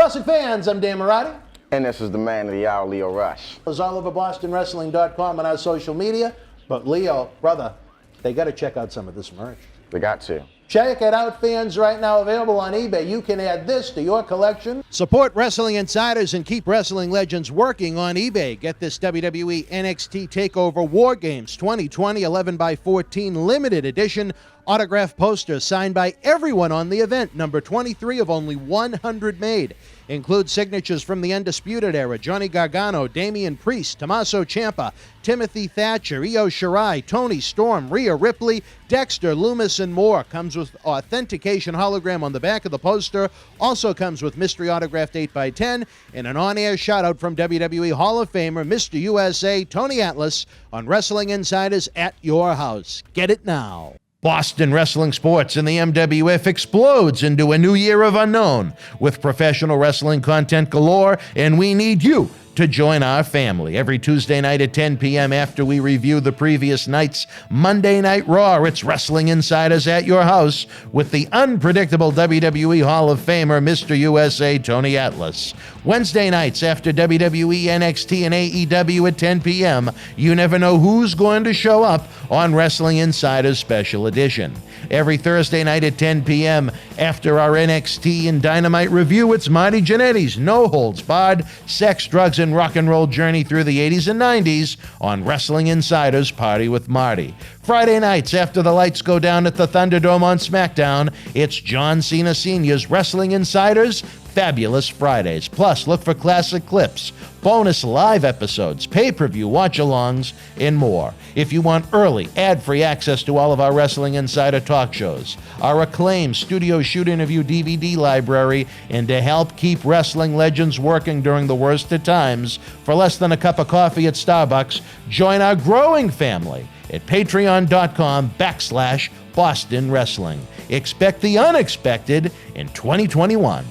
Wrestling fans, I'm Dan Mirade. And this is the man of the hour, Leo Rush. It's all over BostonWrestling.com and our social media. But Leo, brother, they got to check out some of this merch. They got to. Check it out, fans, right now available on eBay. You can add this to your collection. Support Wrestling Insiders and keep wrestling legends working on eBay. Get this WWE NXT TakeOver War Games 2020 11x14 limited edition autograph poster signed by everyone on the event. Number 23 of only 100 made. Includes signatures from the Undisputed Era, Johnny Gargano, Damian Priest, Tomasso Ciampa, Timothy Thatcher, Io Shirai, Tony Storm, Rhea Ripley, Dexter, Loomis, and more. Comes with authentication hologram on the back of the poster. Also comes with mystery autographed 8x10 and an on-air shout-out from WWE Hall of Famer, Mr. USA, Tony Atlas, on Wrestling Insiders at your house. Get it now. Boston Wrestling Sports and the MWF explodes into a new year of unknown with professional wrestling content galore, and we need you to join our family. Every Tuesday night at 10 p.m. after we review the previous night's Monday Night Raw, it's Wrestling Insiders at your house with the unpredictable WWE Hall of Famer, Mr. USA, Tony Atlas. Wednesday nights after WWE NXT and AEW at 10 p.m., you never know who's going to show up on Wrestling Insiders Special Edition. Every Thursday night at 10 p.m. after our NXT and Dynamite review, it's Marty Jannetty's No Holds Barred Sex, Drugs, and Rock and Roll journey through the 80s and 90s on Wrestling Insiders Party with Marty. Friday nights after the lights go down at the Thunderdome on SmackDown, it's John Cena Sr.'s Wrestling Insiders Fabulous Fridays. Plus, look for classic clips, bonus live episodes, pay-per-view watch-alongs, and more. If you want early, ad-free access to all of our Wrestling Insider talk shows, our acclaimed studio shoot interview DVD library, and to help keep wrestling legends working during the worst of times, for less than a cup of coffee at Starbucks, join our growing family at patreon.com/Boston Wrestling. Expect the unexpected in 2021.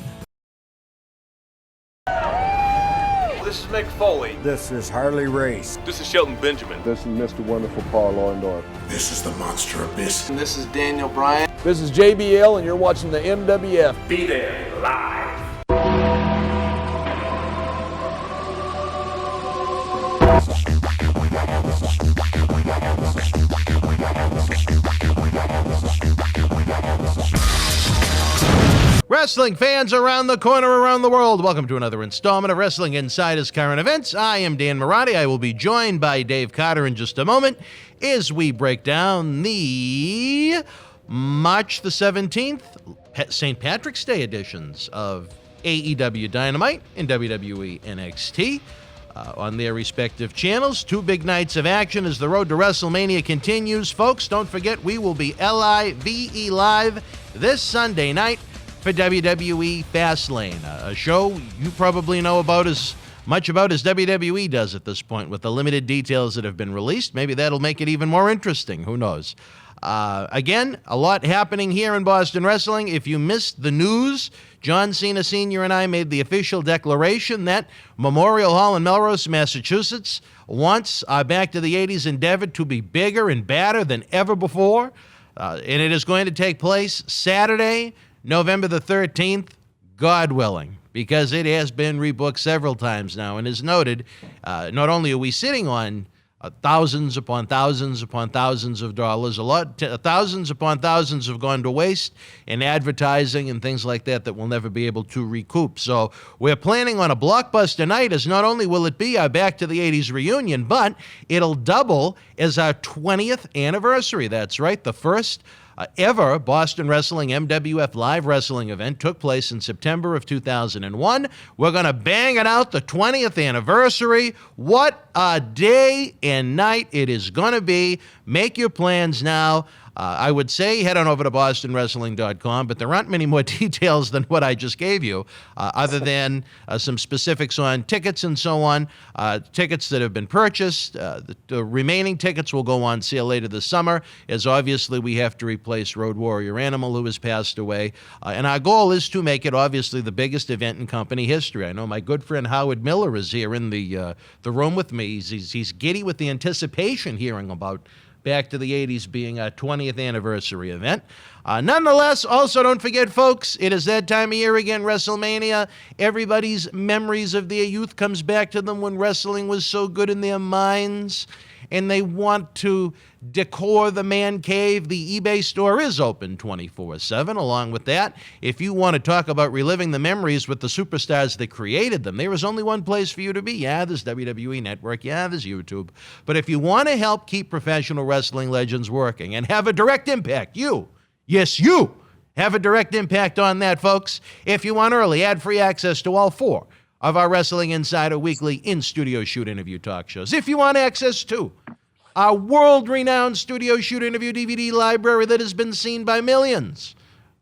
This is Mick Foley. This is Harley Race. This is Shelton Benjamin. This is Mr. Wonderful Paul Orndorff. This is the Monster Abyss. And this is Daniel Bryan. This is JBL, and you're watching the MWF. Be there live. Wrestling fans around the corner, around the world, welcome to another installment of Wrestling Insiders Current Events. I am Dan Mirade. I will be joined by Dave Carter in just a moment as we break down the March the 17th, St. Patrick's Day editions of AEW Dynamite and WWE NXT on their respective channels. Two big nights of action as the road to WrestleMania continues. Folks, don't forget we will be LIVE live this Sunday night for WWE Fastlane, a show you probably know about as much about as WWE does at this point with the limited details that have been released. Maybe that'll make it even more interesting. Who knows? Again, a lot happening here in Boston Wrestling. If you missed the news, John Cena Sr. and I made the official declaration that Memorial Hall in Melrose, Massachusetts wants our Back to the 80s endeavor to be bigger and badder than ever before. And it is going to take place Saturday, November the 13th, God willing, because it has been rebooked several times now. And as noted, not only are we sitting on thousands upon thousands upon thousands of dollars, thousands upon thousands have gone to waste in advertising and things like that we'll never be able to recoup. So we're planning on a blockbuster night, as not only will it be our Back to the 80s reunion, but it'll double as our 20th anniversary. That's right, the first ever Boston Wrestling MWF live wrestling event took place in September of 2001. We're going to bang it out, the 20th anniversary. What a day and night it is going to be. Make your plans now. I would say head on over to bostonwrestling.com, but there aren't many more details than what I just gave you, other than some specifics on tickets and so on. Tickets that have been purchased. The remaining tickets will go on sale later this summer, as obviously we have to replace Road Warrior Animal, who has passed away. And our goal is to make it obviously the biggest event in company history. I know my good friend Howard Miller is here in the room with me. He's giddy with the anticipation hearing about back to the 80s being a 20th anniversary event. Nonetheless, also don't forget, folks, it is that time of year again, WrestleMania. Everybody's memories of their youth comes back to them when wrestling was so good in their minds, and they want to decor the man cave. The eBay store is open 24/7. Along with that, if you want to talk about reliving the memories with the superstars that created them, there is only one place for you to be. Yeah, there's WWE Network. Yeah, there's YouTube. But if you want to help keep professional wrestling legends working and have a direct impact, you have a direct impact on that, folks. If you want early, ad-free access to all 4 of our Wrestling Insider weekly in-studio shoot interview talk shows. If you want access to our world-renowned studio shoot interview DVD library that has been seen by millions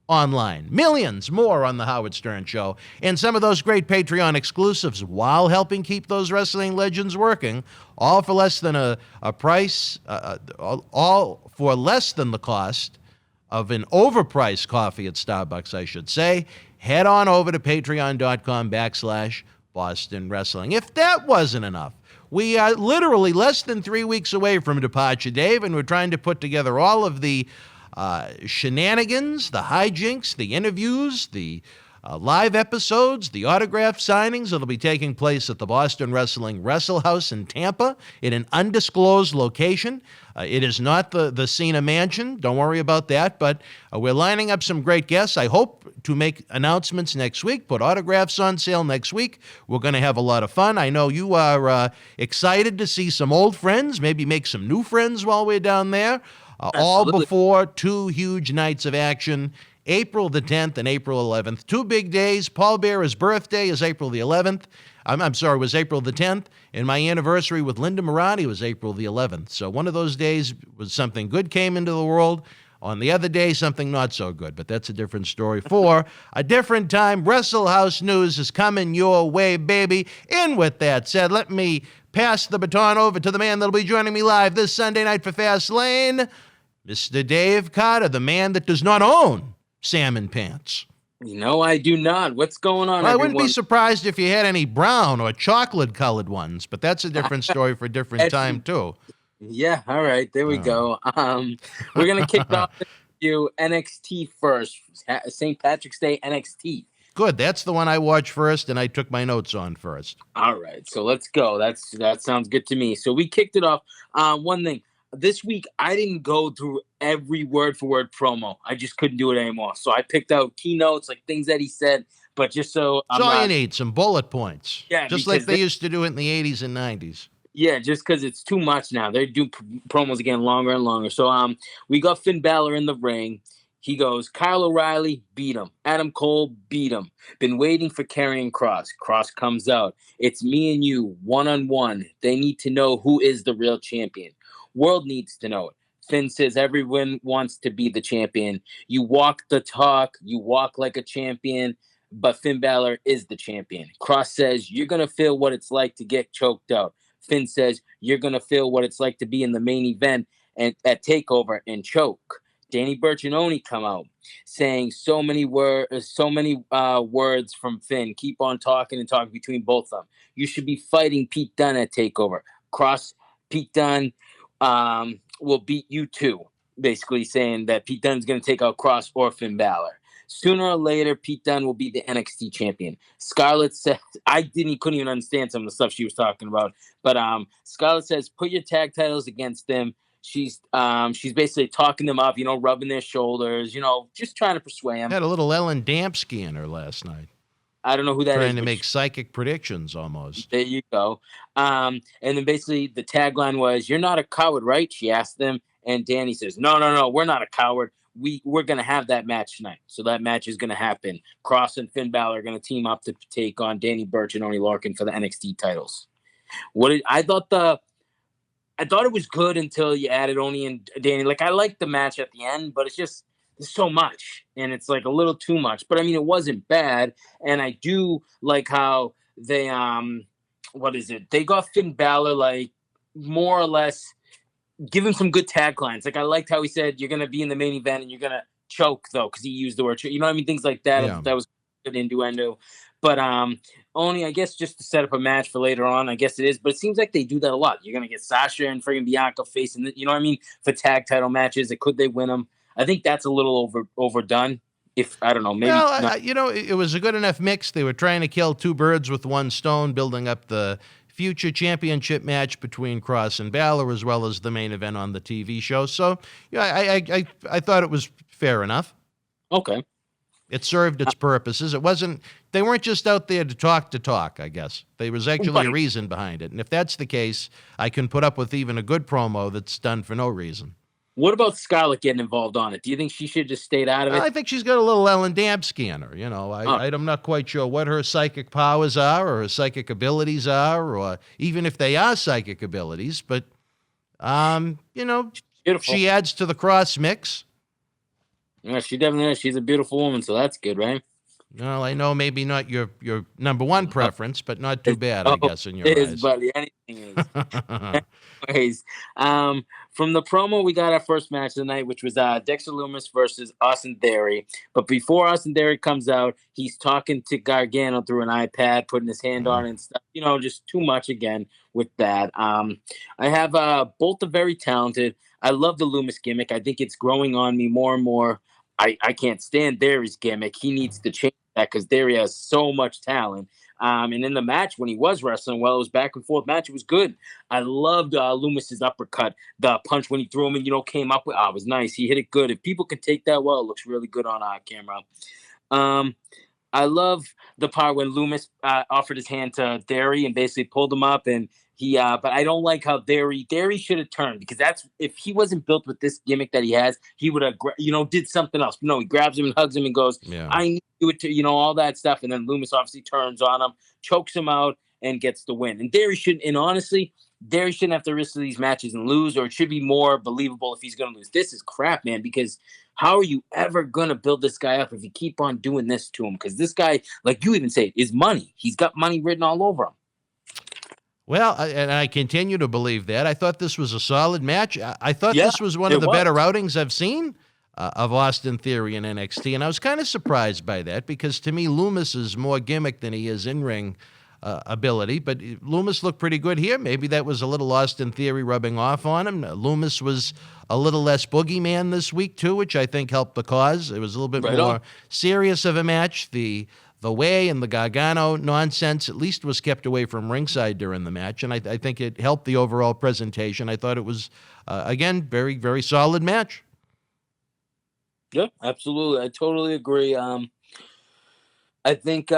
online, millions more on The Howard Stern Show, and some of those great Patreon exclusives while helping keep those wrestling legends working, all for less than a price, all for less than the cost of an overpriced coffee at Starbucks, I should say. Head on over to patreon.com/Boston Wrestling. If that wasn't enough, we are literally less than 3 weeks away from Departure Dave, and we're trying to put together all of the shenanigans, the hijinks, the interviews, the live episodes, the autograph signings that'll be taking place at the Boston Wrestling Wrestle House in Tampa in an undisclosed location. It is not the Cena Mansion. Don't worry about that, but we're lining up some great guests. I hope to make announcements next week, put autographs on sale next week. We're going to have a lot of fun. I know you are excited to see some old friends, maybe make some new friends while we're down there, all before 2 huge nights of action, April the 10th and April 11th. 2 big days. Paul Bearer's birthday is April the 11th. Was April the 10th, and my anniversary with Linda Mirade was April the 11th. So one of those days was something good came into the world. On the other day, something not so good, but that's a different story for a different time. Wrestle House news is coming your way, baby. And with that said, let me pass the baton over to the man that'll be joining me live this Sunday night for Fastlane, Mr. Dave Carter, the man that does not own salmon pants. No, I do not. What's going on, Well, I everyone? wouldn't be surprised if you had any brown or chocolate-colored ones, but that's a different story for a different time, too. Yeah, all right. There we go. We're going to kick off with you NXT first. St. Patrick's Day NXT. Good. That's the one I watched first, and I took my notes on first. All right. So let's go. That sounds good to me. So we kicked it off. One thing. This week, I didn't go through every word-for-word promo. I just couldn't do it anymore. So I picked out keynotes, like things that he said, but just so That's all you need, some bullet points. Yeah, just like they used to do it in the 80s and 90s. Yeah, just because it's too much now. They do promos again longer and longer. So we got Finn Balor in the ring. He goes, Kyle O'Reilly, beat him. Adam Cole, beat him. Been waiting for Karrion Kross. Kross comes out. It's me and you, one-on-one. They need to know who is the real champion. World needs to know it. Finn says everyone wants to be the champion. You walk the talk. You walk like a champion. But Finn Balor is the champion. Kross says, you're going to feel what it's like to get choked out. Finn says, you're going to feel what it's like to be in the main event and at TakeOver and choke. Danny Burch and Oni come out saying so many words from Finn. Keep on talking and talking between both of them. You should be fighting Pete Dunne at TakeOver. Kross, Pete Dunne will beat you too. Basically saying that Pete Dunne's going to take out Kross or Finn Balor. Sooner or later, Pete Dunne will be the NXT champion. Scarlett says, couldn't even understand some of the stuff she was talking about. But Scarlett says, put your tag titles against them. She's basically talking them up, rubbing their shoulders, just trying to persuade them. Had a little Ellen Dampsky in her last night. I don't know who that is. Trying to make psychic predictions almost. There you go. And then basically the tagline was, you're not a coward, right? She asked them. And Dani says, no, we're not a coward. We're going to have that match tonight. So that match is going to happen. Kross and Finn Balor are going to team up to take on Danny Burch and Oney Lorcan for the NXT titles. I thought it was good until you added Oney and Dani. Like, I liked the match at the end, but it's just there's so much. And it's like a little too much. But I mean, it wasn't bad. And I do like how they, they got Finn Balor, like, more or less give him some good taglines. Like, I liked how he said, you're going to be in the main event and you're going to choke, though, because he used the word choke. You know what I mean? Things like that. Yeah. That was good innuendo. But only, I guess, just to set up a match for later on. I guess it is, but it seems like they do that a lot. You're gonna get Sasha and friggin' Bianca facing, you know what I mean, for tag title matches. Could they win them? I think that's a little overdone. If I don't know, maybe. Well, it was a good enough mix. They were trying to kill two birds with one stone, building up the future championship match between Cross and Baszler, as well as the main event on the TV show. So, yeah, I thought it was fair enough. Okay. It served its purposes. They weren't just out there to talk, I guess. There was actually a reason behind it. And if that's the case, I can put up with even a good promo that's done for no reason. What about Scarlett getting involved on it? Do you think she should just stayed out of it? I think she's got a little Ellen Dampski in her. I'm not quite sure what her psychic powers are or her psychic abilities are, or even if they are psychic abilities. But, she adds to the Cross mix. Yeah, she definitely is. She's a beautiful woman, so that's good, right? Well, I know maybe not your number one preference, but not too bad, I guess, in your eyes. Buddy. Anything is. Anyways, from the promo, we got our first match of the night, which was Dexter Loomis versus Austin Theri. But before Austin Theri comes out, he's talking to Gargano through an iPad, putting his hand on it and stuff. Just too much again with that. I have both are very talented. I love the Loomis gimmick. I think it's growing on me more and more. I can't stand Theri's gimmick. He needs to change that because Theri has so much talent. And in the match, when he was wrestling, it was back and forth match. It was good. I loved Loomis's uppercut, the punch when he threw him and, came up with. It was nice. He hit it good. If people could take that well, it looks really good on camera. I love the part when Loomis offered his hand to Theri and basically pulled him up, and but I don't like how Theri should have turned, because if he wasn't built with this gimmick that he has, he would have, did something else. No, he grabs him and hugs him and goes, I need you to, all that stuff. And then Loomis obviously turns on him, chokes him out, and gets the win. And honestly, Theri shouldn't have to risk these matches and lose, or it should be more believable if he's going to lose. This is crap, man, because how are you ever going to build this guy up if you keep on doing this to him? Because this guy, like you even say, is money. He's got money written all over him. Well, and I continue to believe that. I thought this was a solid match. I thought this was one of the better outings I've seen of Austin Theri in NXT, and I was kind of surprised by that, because to me, Loomis is more gimmick than he is in-ring ability, but Loomis looked pretty good here. Maybe that was a little Austin Theri rubbing off on him. Loomis was a little less boogeyman this week, too, which I think helped the cause. It was a little bit more serious of a match. The way and the Gargano nonsense at least was kept away from ringside during the match, and I think it helped the overall presentation. I thought it was, again, very, very solid match. Yeah, absolutely. I totally agree. I think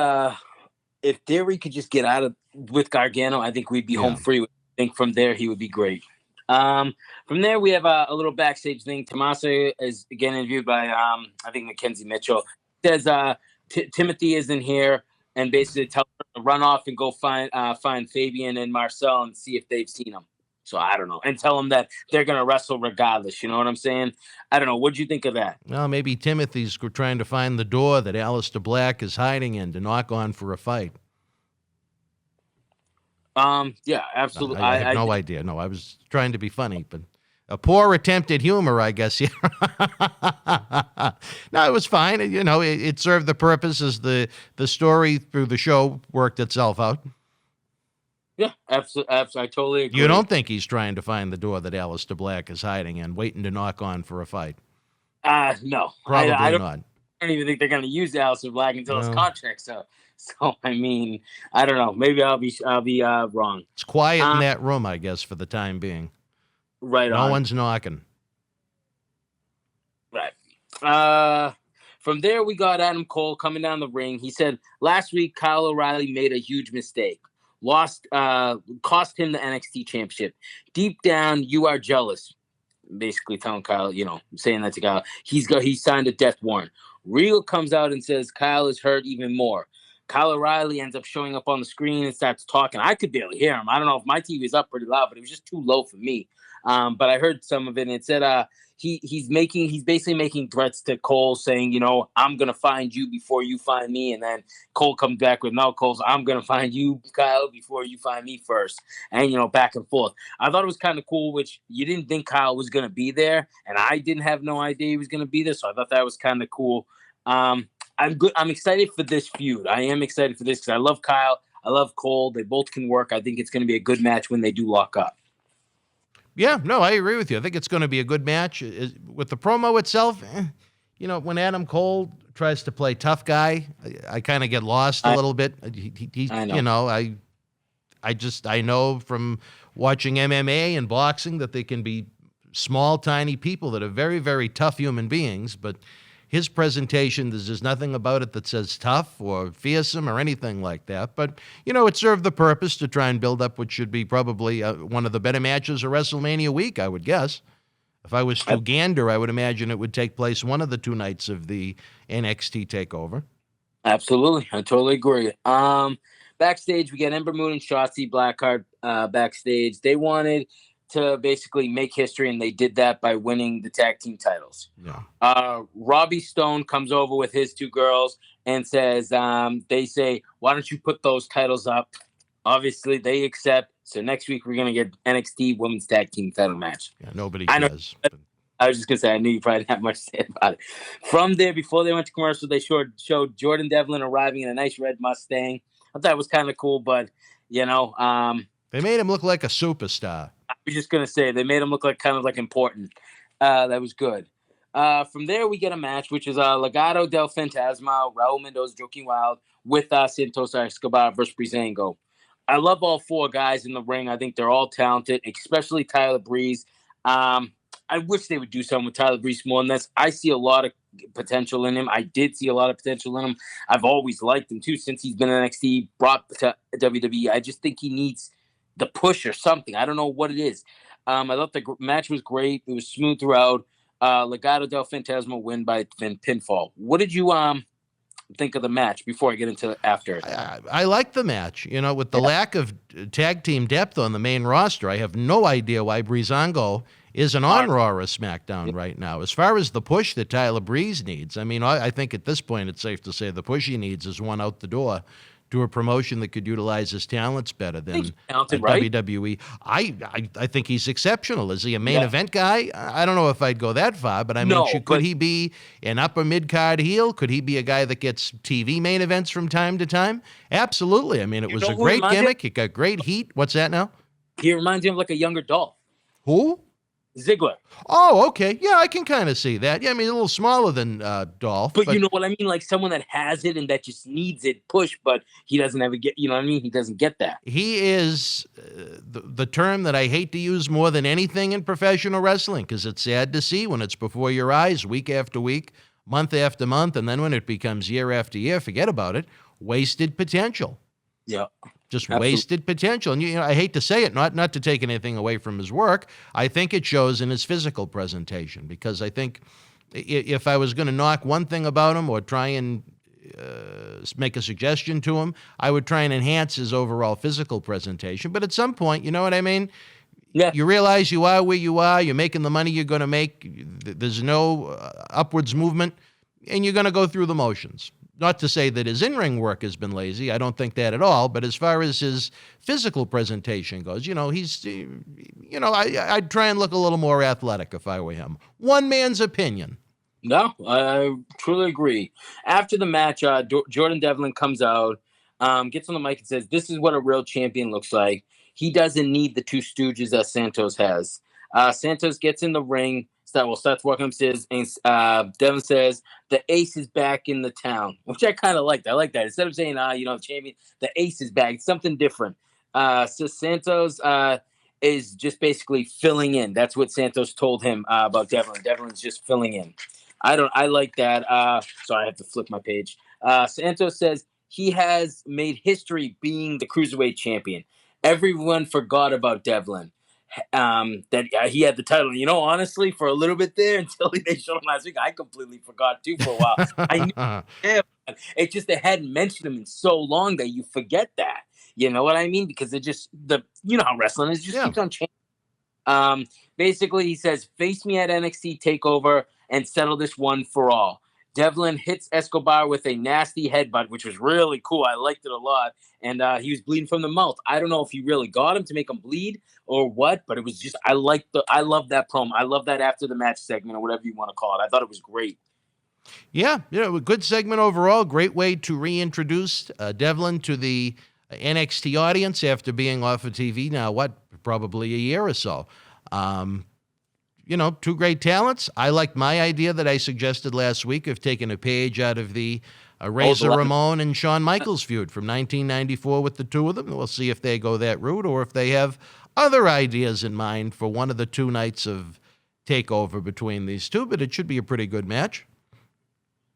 if Theri could just get out of with Gargano, I think we'd be home free. I think from there he would be great. From there, we have a little backstage thing. Tomasso is again interviewed by I think Mackenzie Mitchell. Says Timothy isn't here, and basically tell her to run off and go find Fabian and Marcel and see if they've seen him. So I don't know, and tell them that they're gonna wrestle regardless. You know what I'm saying? I don't know. What'd you think of that? Well, maybe Timothy's trying to find the door that Aleister Black is hiding in to knock on for a fight. Yeah, absolutely. I have no idea. No, I was trying to be funny, but a poor attempt at humor, I guess. Yeah. No, it was fine. It served the purpose as the story through the show worked itself out. Yeah, absolutely. I totally agree. You don't think he's trying to find the door that Aleister Black is hiding in, waiting to knock on for a fight? No. Probably not. I don't even think they're going to use Aleister Black until his contract's up. So, I mean, I don't know. Maybe I'll be wrong. It's quiet in that room, I guess, for the time being. Right on. No one's knocking. Right. From there, we got Adam Cole coming down the ring. He said, last week, Kyle O'Reilly made a huge mistake. Cost him the NXT championship. Deep down, you are jealous. Basically telling Kyle, saying that to Kyle. He signed a death warrant. Regal comes out and says Kyle is hurt even more. Kyle O'Reilly ends up showing up on the screen and starts talking. I could barely hear him. I don't know if my TV is up pretty loud, but it was just too low for me. But I heard some of it, and it said he's basically making threats to Cole, saying, I'm gonna find you before you find me. And then Cole comes back with, no, Cole's, I'm gonna find you, Kyle, before you find me first. And back and forth. I thought it was kind of cool, which you didn't think Kyle was gonna be there, and I didn't have no idea he was gonna be there, so I thought that was kind of cool. I'm good. I'm excited for this feud. I am excited for this because I love Kyle. I love Cole. They both can work. I think it's going to be a good match when they do lock up. Yeah, no, I agree with you. I think it's going to be a good match. With the promo itself, when Adam Cole tries to play tough guy, I kind of get lost a little bit. I know. I know from watching MMA and boxing that they can be small, tiny people that are very, very tough human beings, but his presentation, there's just nothing about it that says tough or fearsome or anything like that. But, it served the purpose to try and build up what should be probably one of the better matches of WrestleMania week, I would guess. If I was to gander, I would imagine it would take place one of the 2 nights of the NXT TakeOver. Absolutely. I totally agree. Backstage, we get Ember Moon and Shotzi Blackheart backstage. They wanted to basically make history, and they did that by winning the tag team titles. Yeah. Robbie Stone comes over with his 2 girls and says, they say, why don't you put those titles up? Obviously, they accept. So next week, we're going to get NXT Women's Tag Team Title match. Yeah, nobody does. I was just going to say, I knew you probably didn't have much to say about it. From there, before they went to commercial, they showed Jordan Devlin arriving in a nice red Mustang. I thought it was kind of cool, but, they made him look like a superstar. I was just going to say, they made him look like kind of like important. That was good. From there, we get a match, which is Legado del Fantasma, Raul Mendoza, Joaquin Wild, with Santos Escobar versus Breezango. I love all 4 guys in the ring. I think they're all talented, especially Tyler Breeze. I wish they would do something with Tyler Breeze more than this. I see a lot of potential in him. I did see a lot of potential in him. I've always liked him, too, since he's been in NXT, brought to WWE. I just think he needs the push or something. I don't know what it is. I thought the match was great. It was smooth throughout. Legado del Fantasma win by pinfall. What did you think of the match before I get into after it? I like the match. With the lack of tag team depth on the main roster, I have no idea why Breezango isn't on Raw or SmackDown right now. As far as the push that Tyler Breeze needs, I think at this point it's safe to say the push he needs is one out the door to a promotion that could utilize his talents better than WWE. I think he's exceptional. Is he a main event guy? I don't know if I'd go that far, but could he be an upper mid-card heel? Could he be a guy that gets TV main events from time to time? Absolutely. It was a great gimmick. It got great heat. What's that now? He reminds me of like a younger Dolph. Who? Ziggler. Oh, okay. Yeah, I can kind of see that. Yeah, a little smaller than Dolph. But you know what I mean? Like someone that has it and that just needs it push, but he doesn't ever get, He doesn't get that. He is the term that I hate to use more than anything in professional wrestling, because it's sad to see when it's before your eyes week after week, month after month, and then when it becomes year after year, forget about it, wasted potential. Yeah. Just wasted potential. And I hate to say it, not to take anything away from his work. I think it shows in his physical presentation, because I think if I was going to knock one thing about him or try and make a suggestion to him, I would try and enhance his overall physical presentation. But at some point, you know what I mean? Yeah. You realize you are where you are, you're making the money you're going to make, there's no upwards movement, and you're going to go through the motions. Not to say that his in-ring work has been lazy. I don't think that at all. But as far as his physical presentation goes, I'd try and look a little more athletic if I were him. One man's opinion. No, I truly agree. After the match, Jordan Devlin comes out, gets on the mic and says, "This is what a real champion looks like. He doesn't need the 2 stooges that Santos has." Santos gets in the ring. Starts walking upstairs, and Devin says, "The ace is back in the town," which I kind of liked. I like that. Instead of saying, champion, the ace is back. It's something different. So Santos is just basically filling in. That's what Santos told him about Devlin. Devlin's just filling in. I like that. Sorry, I have to flip my page. Santos says he has made history being the Cruiserweight champion. Everyone forgot about Devlin. That he had the title. Honestly, for a little bit there until they showed him last week, I completely forgot too for a while. I knew him. It's just they hadn't mentioned him in so long that you forget that. You know what I mean? Because it just how wrestling is, just keeps on changing. Basically, he says, "Face me at NXT TakeOver and settle this one for all." Devlin hits Escobar with a nasty headbutt, which was really cool. I liked it a lot. And he was bleeding from the mouth. I don't know if he really got him to make him bleed or what, but it was just, I love that promo. I love that after the match segment or whatever you want to call it. I thought it was great. Yeah, a good segment overall. Great way to reintroduce Devlin to the NXT audience after being off of TV now, probably a year or so. Two great talents. I liked my idea that I suggested last week of taking a page out of the Razor Ramon and Shawn Michaels feud from 1994 with the two of them. We'll see if they go that route or if they have other ideas in mind for one of the two nights of takeover between these two, but it should be a pretty good match.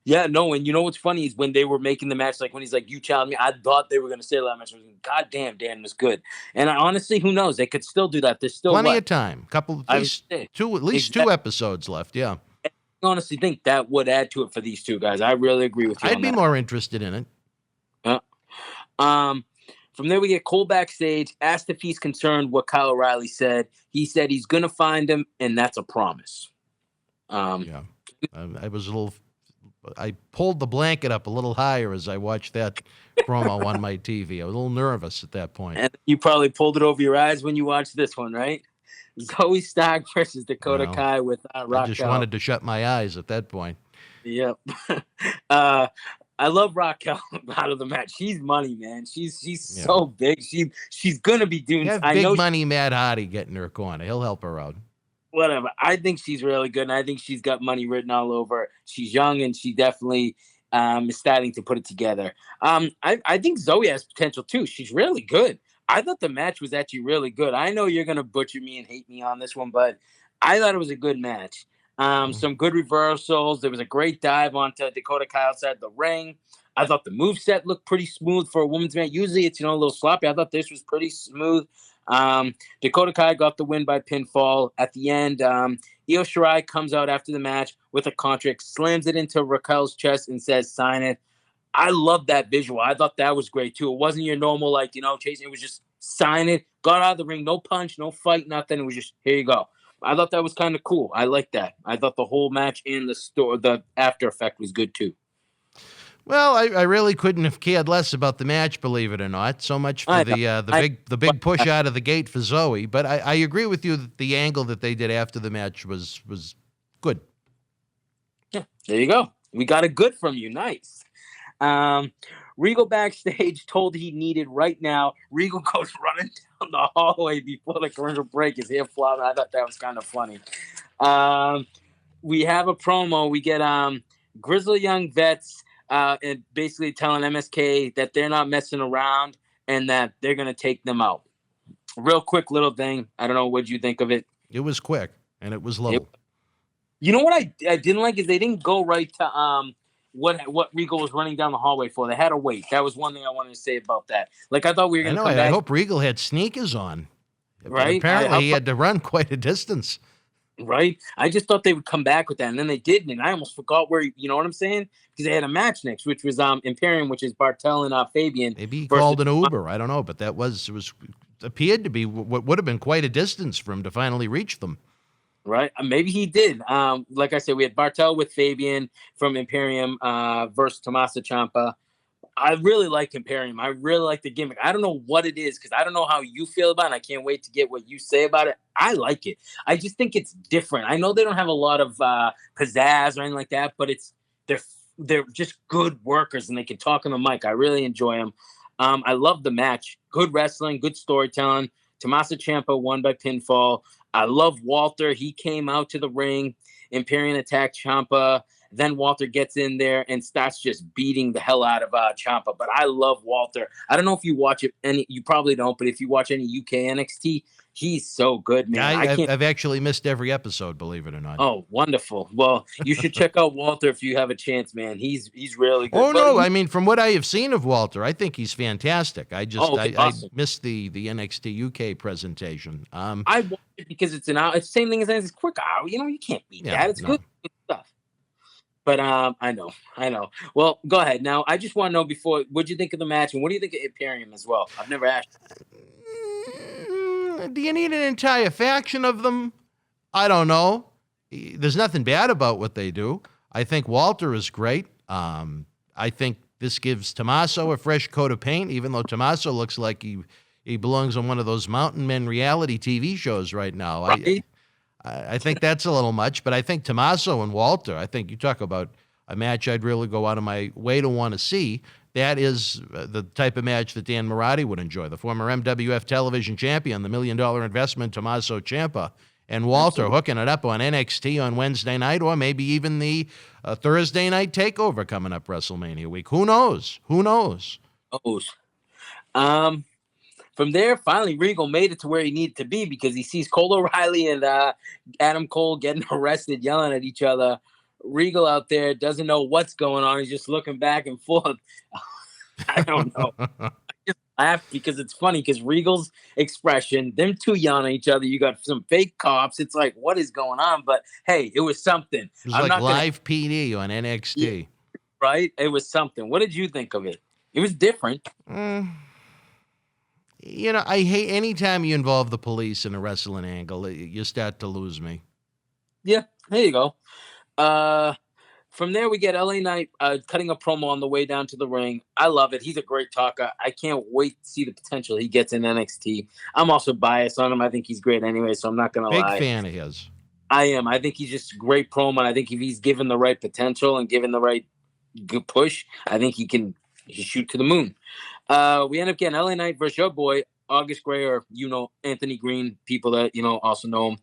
Yeah, no, and you know what's funny is when they were making the match, like when he's like, you challenge me, I thought they were going to say that match. I was like, God damn, Dan was good. And honestly, who knows? They could still do that. There's still plenty of time. At least two episodes left, yeah. I honestly think that would add to it for these two guys. I really agree with you. I'd be more interested in it. From there, we get Cole backstage, asked if he's concerned what Kyle O'Reilly said. He said he's going to find him, and that's a promise. I was a little... I pulled the blanket up a little higher as I watched that promo on my TV. I was a little nervous at that point. And you probably pulled it over your eyes when you watched this one, right? Zoe Stock versus Dakota Kai with Raquel. I just wanted to shut my eyes at that point. Yep. I love Raquel out of the match. She's money, man. She's so big. She's gonna be doing. Big money Matt Hardy getting her corner. He'll help her out. Whatever. I think she's really good, and I think she's got money written all over her. She's young, and she definitely is starting to put it together. I think Zoe has potential, too. She's really good. I thought the match was actually really good. I know you're going to butcher me and hate me on this one, but I thought it was a good match. Some good reversals. There was a great dive onto Dakota Kai outside the ring. I thought the moveset looked pretty smooth for a women's match. Usually it's, a little sloppy. I thought this was pretty smooth. Dakota Kai got the win by pinfall. At the end, Io Shirai comes out after the match with a contract, slams it into Raquel's chest and says, sign it. I love that visual. I thought that was great too. It wasn't your normal, chasing. It was just sign it, got out of the ring, no punch, no fight, nothing. It was just, here you go. I thought that was kind of cool. I like that. I thought the whole match and the after effect was good too. Well, I really couldn't have cared less about the match, believe it or not. So much for the big push out of the gate for Zoe. But I agree with you that the angle that they did after the match was good. Yeah, there you go. We got a good from you. Nice. Regal backstage told he needed right now. Regal goes running down the hallway before the commercial break. His hair flopping. I thought that was kind of funny. We have a promo. We get grizzly young vets. And basically telling MSK that they're not messing around and that they're going to take them out. Real quick little thing. I don't know. What'd you think of it? It was quick and it was low. You know what I didn't like is they didn't go right to what Regal was running down the hallway for. They had to wait. That was one thing I wanted to say about that. Like, I thought we were going to come back. I hope Regal had sneakers on. Right? Apparently he had to run quite a distance. Right? I just thought they would come back with that, and then they didn't, and I almost forgot where, you know what I'm saying? Because they had a match next, which was Imperium, which is Bartel and Fabian. Maybe he called an Uber. I don't know, but it appeared to be what would have been quite a distance for him to finally reach them. Right? Maybe he did. Like I said, we had Bartel with Fabian from Imperium versus Tomasso Ciampa. I really like Imperium. I really like the gimmick. I don't know what it is because I don't know how you feel about it. I can't wait to get what you say about it. I like it. I just think it's different. I know they don't have a lot of pizzazz or anything like that, but they're just good workers and they can talk on the mic. I really enjoy them. I love the match. Good wrestling, good storytelling. Tomasso Ciampa won by pinfall. I love Walter. He came out to the ring. Imperium attacked Ciampa. Then Walter gets in there and starts just beating the hell out of Ciampa. But I love Walter. I don't know if you watch it, you probably don't, but if you watch any UK NXT, he's so good, man. I've actually missed every episode, believe it or not. Oh, wonderful. Well, you should check out Walter if you have a chance, man. He's really good. Oh, no. I mean, from what I have seen of Walter, I think he's fantastic. I awesome. missed the NXT UK presentation. I watch it because it's an hour. It's the same thing as it's a quick hour. You can't beat that. It's good stuff. But I know. Well, go ahead. Now, I just want to know what'd you think of the match, and what do you think of Imperium as well? I've never asked. Do you need an entire faction of them? I don't know. There's nothing bad about what they do. I think Walter is great. I think this gives Tomasso a fresh coat of paint, even though Tomasso looks like he belongs on one of those mountain men reality TV shows right now. Right. I think that's a little much, but I think Tomasso and Walter, I think you talk about a match I'd really go out of my way to want to see. That is the type of match that Dan Mirade would enjoy. The former MWF television champion, the $1 million investment, Tomasso Ciampa, and Walter hooking it up on NXT on Wednesday night, or maybe even the Thursday night takeover coming up WrestleMania week. Who knows? Who knows? From there, finally, Regal made it to where he needed to be because he sees Cole O'Reilly and Adam Cole getting arrested, yelling at each other. Regal out there doesn't know what's going on. He's just looking back and forth. I don't know. I just laugh because it's funny because Regal's expression, them two yelling at each other. You got some fake cops. It's like, what is going on? But hey, it was something. It was like live PD on NXT. Yeah, right? It was something. What did you think of it? It was different. You know, I hate anytime you involve the police in a wrestling angle, you start to lose me. Yeah, there you go. From there, we get LA Knight cutting a promo on the way down to the ring. I love it. He's a great talker. I can't wait to see the potential he gets in NXT. I'm also biased on him. I think he's great anyway, so I'm not going to lie. Big fan of his. I am. I think he's just a great promo, and I think if he's given the right potential and given the right good push, I think he can shoot to the moon. We end up getting LA Knight versus your boy, August Gray, or, Anthony Green, people that, also know him.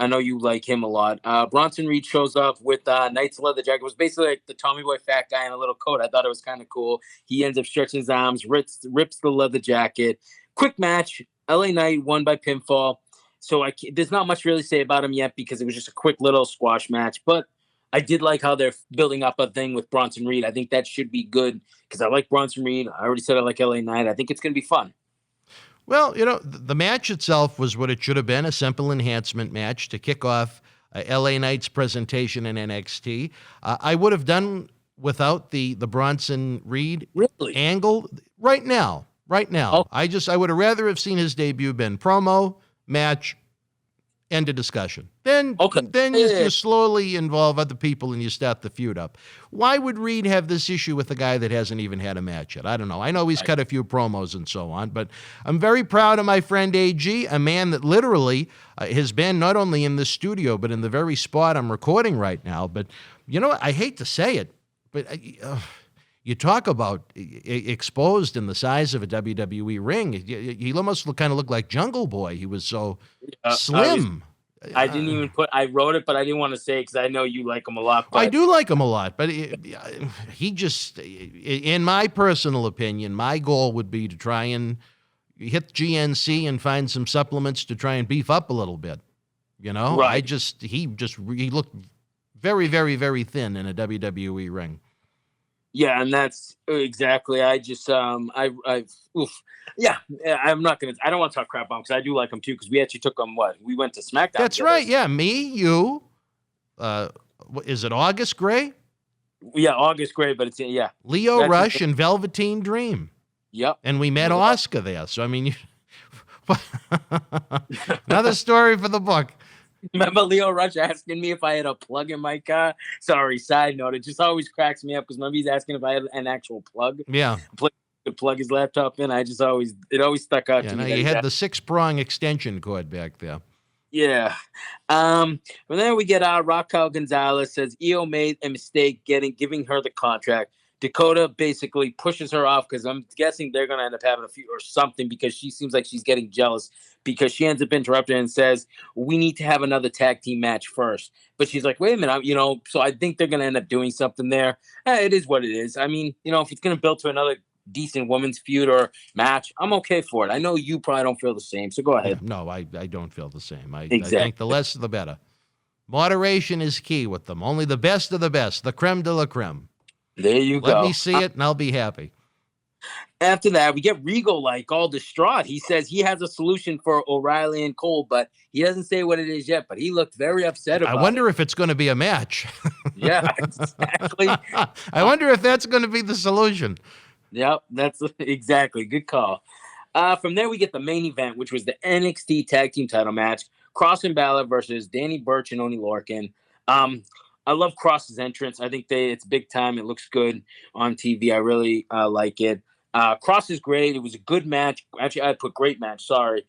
I know you like him a lot. Bronson Reed shows up with Knight's leather jacket. It was basically like the Tommy Boy fat guy in a little coat. I thought it was kind of cool. He ends up stretching his arms, rips the leather jacket. Quick match. LA Knight won by pinfall. So there's not much really to say about him yet because it was just a quick little squash match. But I did like how they're building up a thing with Bronson Reed. I think that should be good because I like Bronson Reed. I already said I like LA Knight. I think it's going to be fun. Well, the match itself was what it should have been, a simple enhancement match to kick off LA Knight's presentation in NXT. I would have done without the Bronson Reed angle right now. Oh. I would have rather have seen his debut been promo, match, end of discussion. Then you slowly involve other people and you start the feud up. Why would Reed have this issue with a guy that hasn't even had a match yet? I don't know. I know he's cut a few promos and so on, but I'm very proud of my friend AG, a man that literally has been not only in the studio, but in the very spot I'm recording right now. But, I hate to say it, but you talk about exposed in the size of a WWE ring. He almost kind of looked like Jungle Boy. He was so slim. I didn't even I wrote it, but I didn't want to say it because I know you like him a lot. But I do like him a lot, but he just, in my personal opinion, my goal would be to try and hit GNC and find some supplements to try and beef up a little bit. Right. He looked very, very, very thin in a WWE ring. Yeah, and that's exactly. I just, I'm not gonna. I don't want to talk crap on him because I do like him too. Because we actually took him. We went to SmackDown. That's together. Right. Yeah, me, you. Is it August Gray? Yeah, August Gray, but it's Leo Rush and Velveteen Dream. Yep. And we met Oscar there. So I mean, another story for the book. Remember Leo Rush asking me if I had a plug in my car? Sorry, side note. It just always cracks me up because remember he's asking if I had an actual plug. Yeah. To plug his laptop in. It always stuck out to me. You had the 6-prong extension cord back there. Yeah. From there we get Raquel Gonzalez says EO made a mistake giving her the contract. Dakota basically pushes her off because I'm guessing they're going to end up having a feud or something because she seems like she's getting jealous because she ends up interrupting and says, we need to have another tag team match first. But she's like, wait a minute, so I think they're going to end up doing something there. It is what it is. I mean, if it's going to build to another decent women's feud or match, I'm okay for it. I know you probably don't feel the same, so go ahead. No, I don't feel the same. Exactly. I think the less the better. Moderation is key with them. Only the best of the best, the creme de la creme. There you go. Let me see it, and I'll be happy. After that, we get Regal all distraught. He says he has a solution for O'Reilly and Cole, but he doesn't say what it is yet. But he looked very upset about it. I wonder if it's going to be a match. Yeah, exactly. I wonder if that's going to be the solution. Yep, that's exactly. Good call. From there, we get the main event, which was the NXT Tag Team Title match. Cross and Baszler versus Danny Burch and Oney Lorcan. I love Cross's entrance. I think it's big time. It looks good on TV. I really like it. Cross is great. It was a good match. Actually, I put great match. Sorry.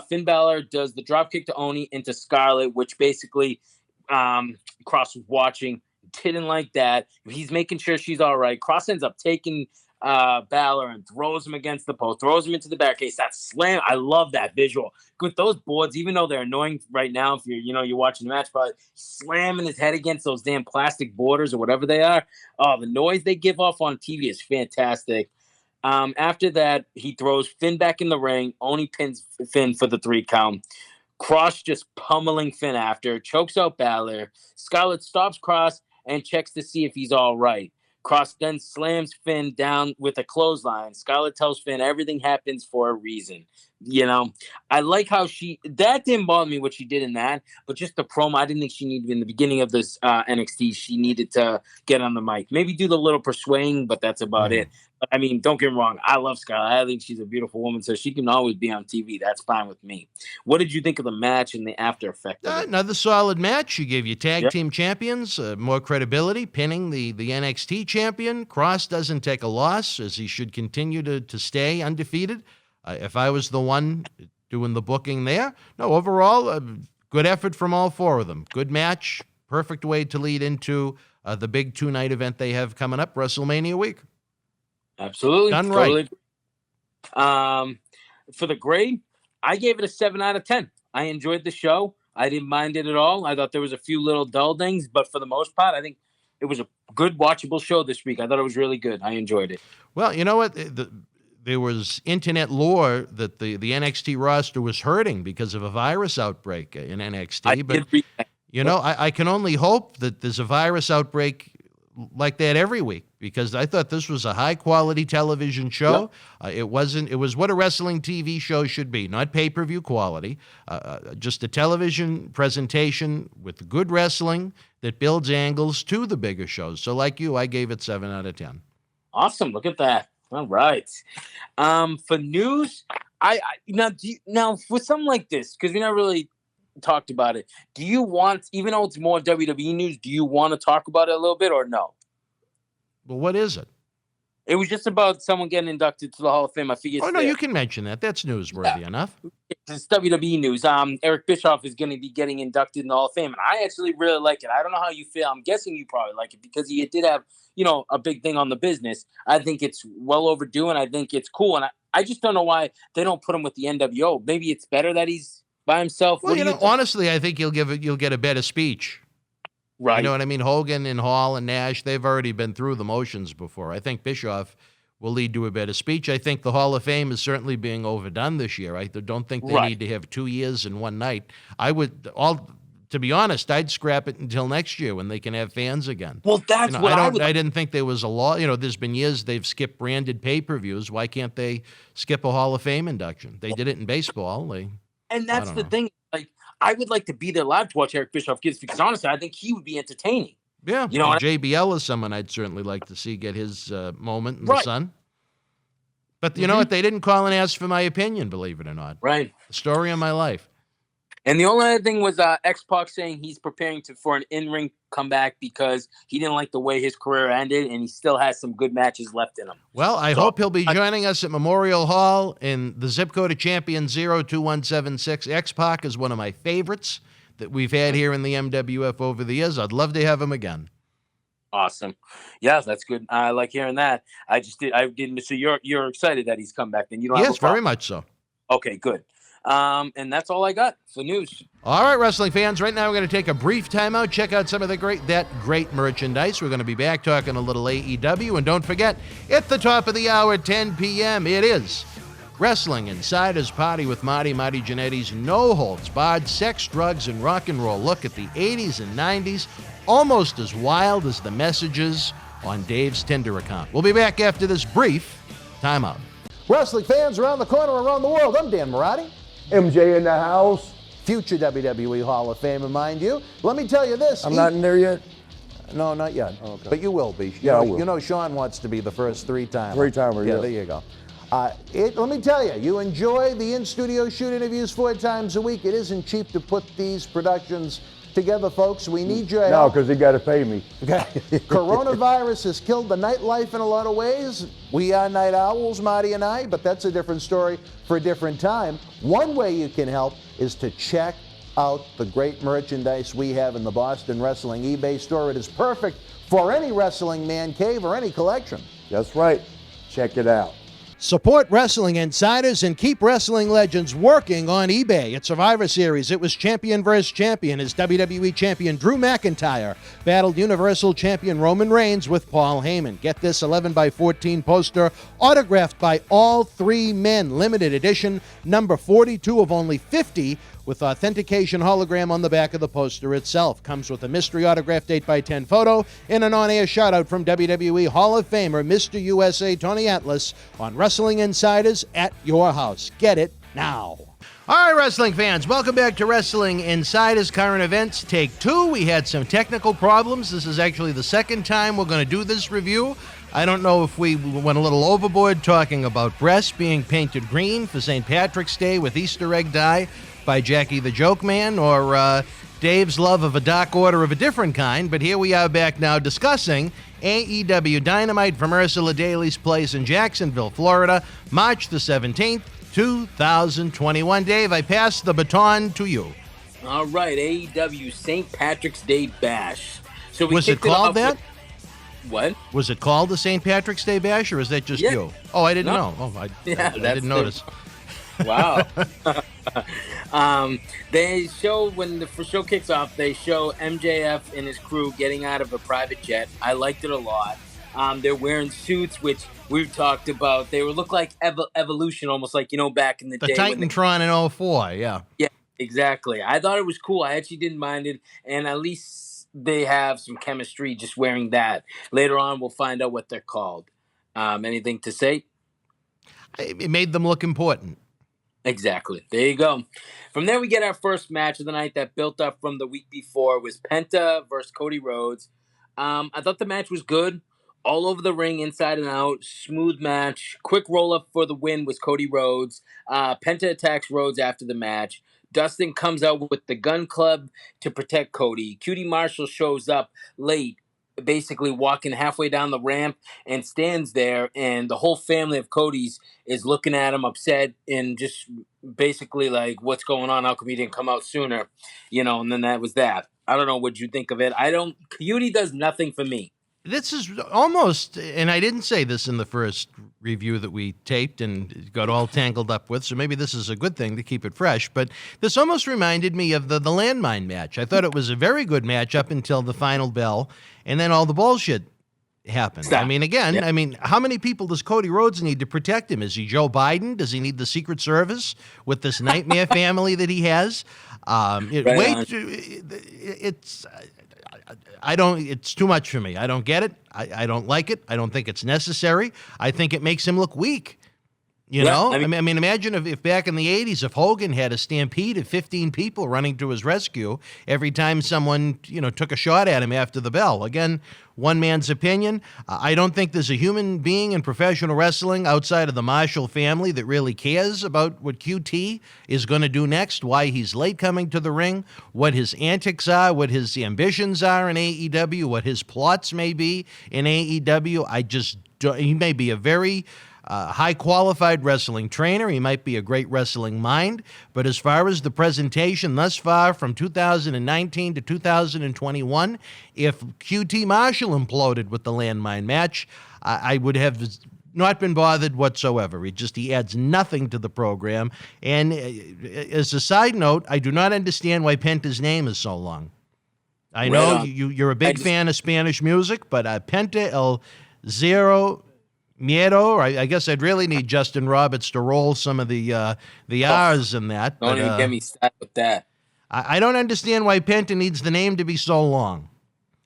Finn Balor does the dropkick to Oney into Scarlett, which basically Cross was watching, didn't like that. He's making sure she's all right. Cross ends up taking Baszler and throws him against the post, throws him into the barricade. That slam, I love that visual. With those boards, even though they're annoying right now, if you're watching the match, probably slamming his head against those damn plastic borders or whatever they are. Oh, the noise they give off on TV is fantastic. After that, he throws Finn back in the ring, only pins Finn for the 3 count. Cross just pummeling Finn after, chokes out Baszler. Scarlett stops Cross and checks to see if he's all right. Cross then slams Finn down with a clothesline. Scarlett tells Finn everything happens for a reason. I like how that didn't bother me what she did in that, but just the promo, I didn't think she needed in the beginning of this NXT. She needed to get on the mic, maybe do the little persuading, but that's about it. I mean, don't get me wrong. I love Scarlett. I think she's a beautiful woman, so she can always be on TV. That's fine with me. What did you think of the match and the after effect of it? Another solid match. She gave you tag team champions, more credibility, pinning the NXT champion. Cross doesn't take a loss, as he should continue to stay undefeated. If I was the one doing the booking there. No, overall, good effort from all 4 of them. Good match. Perfect way to lead into the big 2-night event they have coming up, WrestleMania week. Absolutely. Done totally. right. For the grade, I gave it a 7 out of 10. I enjoyed the show. I didn't mind it at all. I thought there was a few little dull things, but for the most part, I think it was a good watchable show this week. I thought it was really good. I enjoyed it. Well, you know what? There was internet lore that the NXT roster was hurting because of a virus outbreak in NXT. But, I can only hope that there's a virus outbreak like that every week, because I thought this was a high-quality television show. Yep. It was what a wrestling TV show should be, not pay-per-view quality, just a television presentation with good wrestling that builds angles to the bigger shows. So like you, I gave it 7 out of 10. Awesome. Look at that. All right. For news, now for something like this, because we never really talked about it, do you want, even though it's more WWE news, do you want to talk about it a little bit or no? Well, what is it? It was just about someone getting inducted to the Hall of Fame. I figured. Oh, no, you can mention that. That's newsworthy enough. It's WWE news. Eric Bischoff is going to be getting inducted in the Hall of Fame, and I actually really like it. I don't know how you feel. I'm guessing you probably like it because he did have, a big thing on the business. I think it's well overdue, and I think it's cool. And I just don't know why they don't put him with the NWO. Maybe it's better that he's by himself. Well, honestly, I think you'll get a better speech. Right. You know what I mean? Hogan and Hall and Nash, they've already been through the motions before. I think Bischoff will lead to a better speech. I think the Hall of Fame is certainly being overdone this year. I don't think they need to have 2 years in one night. To be honest, I'd scrap it until next year when they can have fans again. Well, that's what I didn't think there was a law. There's been years they've skipped branded pay-per-views. Why can't they skip a Hall of Fame induction? They did it in baseball. And that's the thing. I would like to be there live to watch Eric Bischoff give, because honestly, I think he would be entertaining. Yeah, JBL is someone I'd certainly like to see get his moment in the sun. But you know what? They didn't call and ask for my opinion, believe it or not. Right. The story of my life. And the only other thing was X-Pac saying he's preparing for an in-ring comeback because he didn't like the way his career ended, and he still has some good matches left in him. Well, I hope he'll be joining us at Memorial Hall in the zip code of Champion 02176. X-Pac is one of my favorites that we've had here in the MWF over the years. I'd love to have him again. Awesome. Yeah, that's good. I like hearing that. I didn't. So you're excited that he's come back? Then you don't. Yes, very much so. Okay, good. And that's all I got for news. All right, wrestling fans. Right now, we're going to take a brief timeout. Check out some of the great merchandise. We're going to be back talking a little AEW, and don't forget, at the top of the hour, 10 p.m. It is Wrestling Insiders Party with Marty Jannetty's no holds barred sex, drugs, and rock and roll look at the 80s and 90s, almost as wild as the messages on Dave's Tinder account. We'll be back after this brief timeout. Wrestling fans around the corner, around the world, I'm Dan Mirade. MJ in the house. Future WWE Hall of Fame, mind you. Let me tell you this. I'm not in there yet? No, not yet. Okay. But you will be. I will. You know Sean wants to be the first three-timer. Three-timer, yeah. yes. There you go. Let me tell you, you enjoy the in-studio shoot interviews 4 times a week. It isn't cheap to put these productions together, folks. We need your help. No, because they got to pay me. Okay. Coronavirus has killed the nightlife in a lot of ways. We are night owls, Marty and I, but that's a different story for a different time. One way you can help is to check out the great merchandise we have in the Boston Wrestling eBay store. It is perfect for any wrestling man cave or any collection. That's right. Check it out. Support Wrestling Insiders and keep wrestling legends working on eBay. At Survivor Series, it was champion versus champion as WWE champion Drew McIntyre battled Universal champion Roman Reigns with Paul Heyman. Get this 11x14 poster autographed by all three men. Limited edition, number 42 of only 50, with authentication hologram on the back of the poster itself. Comes with a mystery autographed 8x10 photo and an on-air shout-out from WWE Hall of Famer Mr. USA Tony Atlas on Wrestling Insiders at your house. Get it now. All right, wrestling fans, welcome back to Wrestling Insiders Current Events Take 2. We had some technical problems. This is actually the second time we're going to do this review. I don't know if we went a little overboard talking about breasts being painted green for St. Patrick's Day with Easter egg dye by Jackie the Joke Man, or Dave's love of a Dark Order of a different kind, but here we are back now discussing AEW Dynamite from Ursula Daly's place in Jacksonville, Florida, March the 17th, 2021. Dave, I pass the baton to you. All right, AEW St. Patrick's Day Bash. So we Was it called that? What? Was it called the St. Patrick's Day Bash, or is that just you? Oh, I didn't know. Oh, I didn't notice. Wow. They show, when the show kicks off, they show MJF and his crew getting out of a private jet. I liked it a lot. They're wearing suits, which we've talked about. They look like Evolution, almost like, back in the day. The Titantron in 04, yeah. Yeah, exactly. I thought it was cool. I actually didn't mind it. And at least they have some chemistry just wearing that. Later on, we'll find out what they're called. Anything to say? It made them look important. Exactly. There you go. From there, we get our first match of the night that built up from the week before. It was Penta versus Cody Rhodes. I thought the match was good. All over the ring, inside and out. Smooth match. Quick roll-up for the win was Cody Rhodes. Penta attacks Rhodes after the match. Dustin comes out with the gun club to protect Cody. QT Marshall shows up late, basically walking halfway down the ramp and stands there, and the whole family of Cody's is looking at him upset and just basically like, what's going on? How come he didn't come out sooner? And then that was that. I don't know what you think of it. QT does nothing for me. This is almost, and I didn't say this in the first review that we taped and got all tangled up with, so maybe this is a good thing to keep it fresh, but this almost reminded me of the landmine match. I thought it was a very good match up until the final bell, and then all the bullshit happened. Stop. I mean, how many people does Cody Rhodes need to protect him? Is he Joe Biden? Does he need the Secret Service with this nightmare family that he has? It's too much for me. I don't get it. I don't like it. I don't think it's necessary. I think it makes him look weak. I mean, imagine if back in the 80s, if Hogan had a stampede of 15 people running to his rescue every time someone, took a shot at him after the bell. Again, one man's opinion. I don't think there's a human being in professional wrestling outside of the Marshall family that really cares about what QT is going to do next, why he's late coming to the ring, what his antics are, what his ambitions are in AEW, what his plots may be in AEW. He may be a very high-qualified wrestling trainer. He might be a great wrestling mind. But as far as the presentation thus far from 2019 to 2021, if QT Marshall imploded with the landmine match, I would have not been bothered whatsoever. He adds nothing to the program. And as a side note, I do not understand why Penta's name is so long. I know you're a big fan of Spanish music, but Penta El Zero Miedo, I guess I'd really need Justin Roberts to roll some of the R's in that. Don't even get me started with that. I don't understand why Penta needs the name to be so long.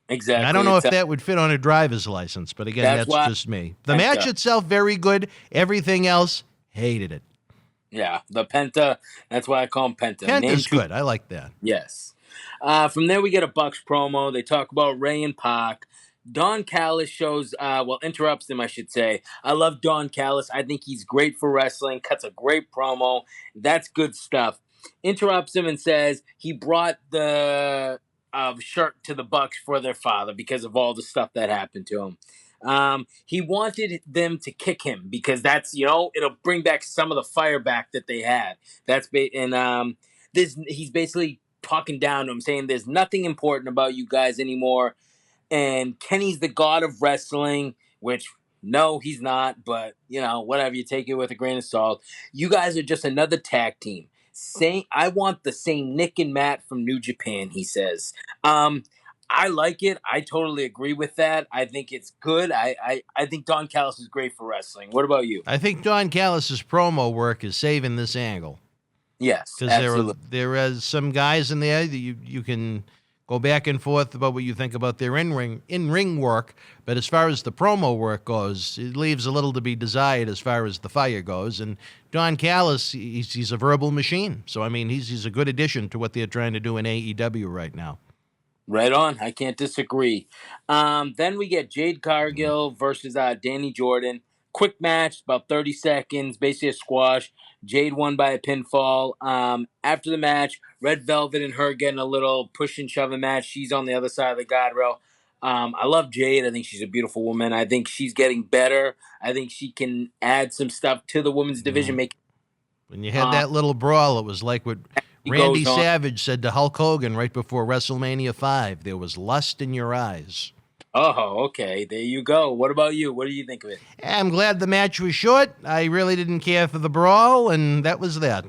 Exactly. I don't know if that would fit on a driver's license, but again, that's just me. The match itself, very good. Everything else, hated it. Yeah, the Penta, that's why I call him Penta. Penta's good. I like that. Yes. From there, we get a Bucks promo. They talk about Ray and Pac. Don Callis interrupts them, I should say. I love Don Callis. I think he's great for wrestling, cuts a great promo. That's good stuff. Interrupts him and says he brought the shirt to the Bucks for their father because of all the stuff that happened to him. He wanted them to kick him because that's, it'll bring back some of the fire back that they had. He's basically talking down to him, saying there's nothing important about you guys anymore. And Kenny's the god of wrestling, which no, he's not, but whatever, you take it with a grain of salt. You guys are just another tag team. I want the same Nick and Matt from New Japan, he says. I like it. I totally agree with that. I think it's good. I think Don Callis is great for wrestling. What about you? I think Don Callis' promo work is saving this angle. Yes, because there are some guys in there that you can go back and forth about what you think about their in-ring work, but as far as the promo work goes, it leaves a little to be desired as far as the fire goes. And Don Callis, he's a verbal machine. So, I mean, he's a good addition to what they're trying to do in AEW right now. Right on. I can't disagree. Then we get Jade Cargill versus Dani Jordan. Quick match, about 30 seconds, basically a squash. Jade won by a pinfall. After the match, Red Velvet and her getting a little push and shove match. She's on the other side of the guardrail. I love Jade. I think she's a beautiful woman. I think she's getting better. I think she can add some stuff to the women's division. When you had that little brawl, it was like what Randy Savage said to Hulk Hogan right before WrestleMania 5. There was lust in your eyes. Oh, okay. There you go. What about you? What do you think of it? I'm glad the match was short. I really didn't care for the brawl, and that was that.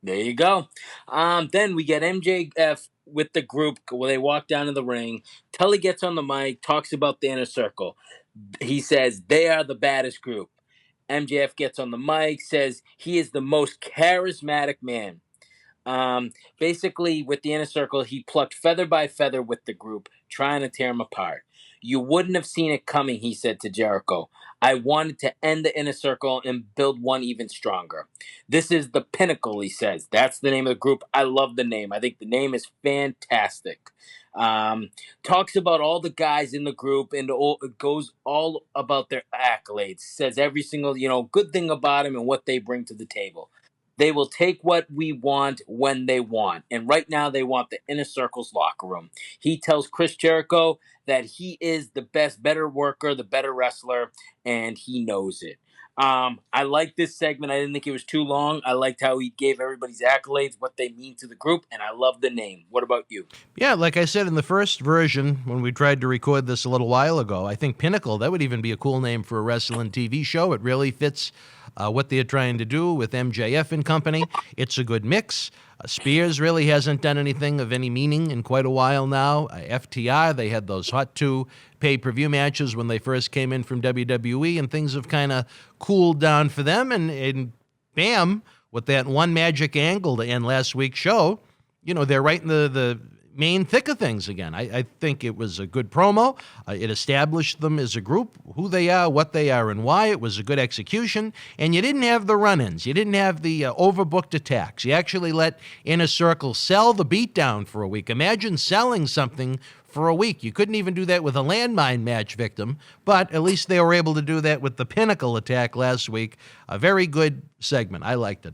There you go. Then we get MJF with the group where they walk down to the ring. Tully gets on the mic, talks about the Inner Circle. He says they are the baddest group. MJF gets on the mic, says he is the most charismatic man. Basically, with the Inner Circle, he plucked feather by feather with the group, trying to tear them apart. You wouldn't have seen it coming, he said to Jericho. I wanted to end the Inner Circle and build one even stronger. This is the pinnacle, he says. That's the name of the group. I love the name. I think the name is fantastic. Talks about all the guys in the group and it goes all about their accolades. Says every single, good thing about them and what they bring to the table. They will take what we want when they want. And right now they want the Inner Circle's locker room. He tells Chris Jericho that he is the better worker, the better wrestler, and he knows it. I like this segment. I didn't think it was too long. I liked how he gave everybody's accolades, what they mean to the group, and I love the name. What about you? Yeah, like I said in the first version, when we tried to record this a little while ago, I think Pinnacle, that would even be a cool name for a wrestling TV show. It really fits what they're trying to do with MJF and company. It's a good mix. Spears really hasn't done anything of any meaning in quite a while now. FTR, they had those hot 2 pay-per-view matches when they first came in from WWE, and things have kind of cooled down for them. And bam, with that one magic angle to end last week's show, they're right in the main thick of things again. I think it was a good promo. It established them as a group, who they are, what they are, and why. It was a good execution. And you didn't have the run-ins. You didn't have the overbooked attacks. You actually let Inner Circle sell the beatdown for a week. Imagine selling something for a week. You couldn't even do that with a landmine match victim, but at least they were able to do that with the Pinnacle attack last week. A very good segment. I liked it.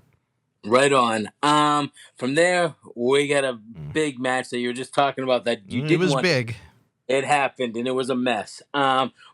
Right on. From there, we got a big match that you were just talking about that you didn't want. It was big. It happened, and it was a mess.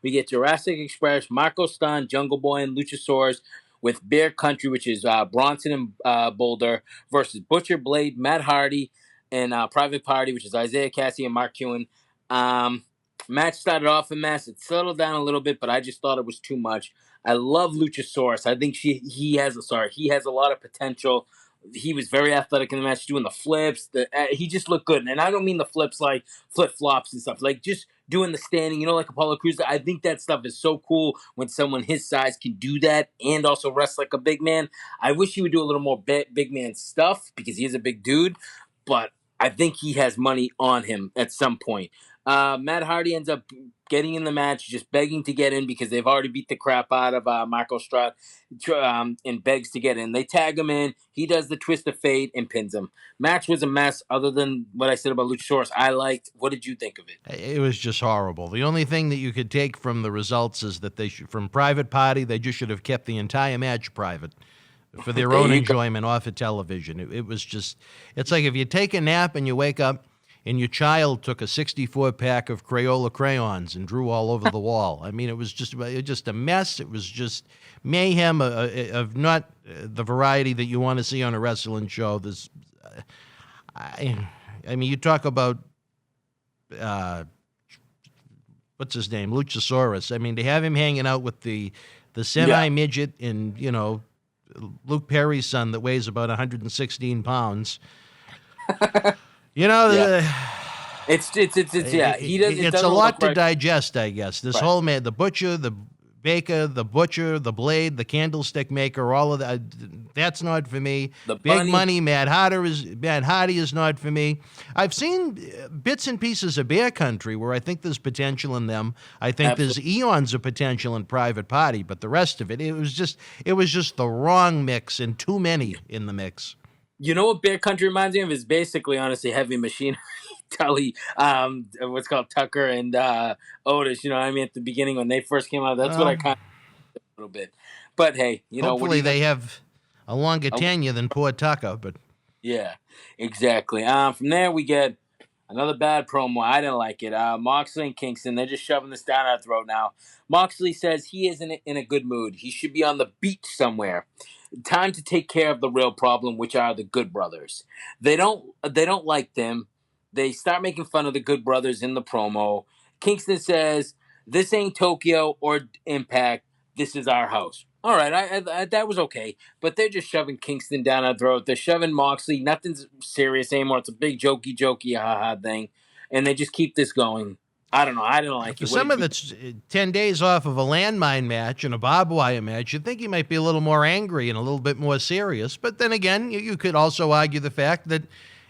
We get Jurassic Express, Marco Stunt, Jungle Boy, and Luchasaurus with Bear Country, which is Bronson and Boulder, versus Butcher Blade, Matt Hardy, and Private Party, which is Isaiah Cassie and Mark Hewen. Match started off a mess. It settled down a little bit, but I just thought it was too much. I love Luchasaurus. I think he has a lot of potential. He was very athletic in the match, doing the flips. He just looked good. And I don't mean the flips like flip-flops and stuff. Like just doing the standing, like Apollo Crews. I think that stuff is so cool when someone his size can do that and also wrestle like a big man. I wish he would do a little more big man stuff because he is a big dude. But I think he has money on him at some point. Matt Hardy ends up getting in the match, just begging to get in because they've already beat the crap out of Marco Stunt and begs to get in. They tag him in. He does the twist of fate and pins him. Match was a mess other than what I said about Luchasaurus. I liked. What did you think of it? It was just horrible. The only thing that you could take from the results is that from Private Party, they just should have kept the entire match private for their own enjoyment off of television. It was just, it's like if you take a nap and you wake up and your child took a 64-pack of Crayola crayons and drew all over the wall. I mean, it was just a mess. It was just mayhem of not the variety that you want to see on a wrestling show. I mean, you talk about what's his name, Luchasaurus. I mean, they have him hanging out with the semi-midget and, you know, Luke Perry's son that weighs about 116 pounds. You know, it's he does. It's a lot to digest, I guess. This whole man, the butcher, the baker, the butcher, the blade, the candlestick maker, all of that. That's not for me. The Big bunny. money, Matt Hardy is not for me. I've seen bits and pieces of Bear Country where I think there's potential in them. I think there's eons of potential in Private Party, but the rest of it, it was just the wrong mix and too many in the mix. You know what Bear Country reminds me of is basically, honestly, Heavy Machinery. Tully, what's called Tucker and Otis. You know what I mean? At the beginning when they first came out, that's what I kind of a little bit. But hey, you know, hopefully they have a longer tenure than poor Tucker. But yeah, exactly. From there we get another bad promo. I didn't like it. Moxley and Kingston, they're just shoving this down our throat now. Moxley says he isn't in a good mood. He should be on the beach somewhere. Time to take care of the real problem, which are the Good Brothers. They don't like them. They start making fun of the Good Brothers in the promo. Kingston says, "This ain't Tokyo or Impact. This is our house." All right, I that was okay. But they're just shoving Kingston down our throat. They're shoving Moxley. Nothing's serious anymore. It's a big jokey, ha-ha thing. And they just keep this going. I don't know. I didn't like it. For someone that's 10 days off of a landmine match and a barbed wire match, you'd think he might be a little more angry and a little bit more serious. But then again, you could also argue the fact that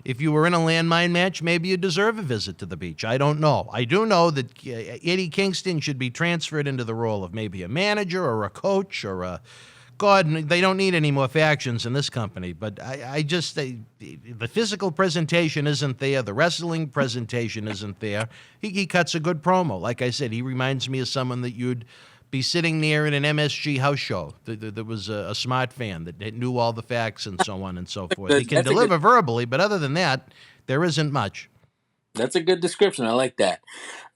if you were in a landmine match, maybe you deserve a visit to the beach. I don't know. I do know that Eddie Kingston should be transferred into the role of maybe a manager or a coach or a... God, they don't need any more factions in this company. But the physical presentation isn't there. The wrestling presentation isn't there. He cuts a good promo. Like I said, he reminds me of someone that you'd be sitting near in an MSG house show that was a smart fan that knew all the facts and so on and so forth. He can deliver verbally, but other than that, there isn't much. That's a good description. I like that.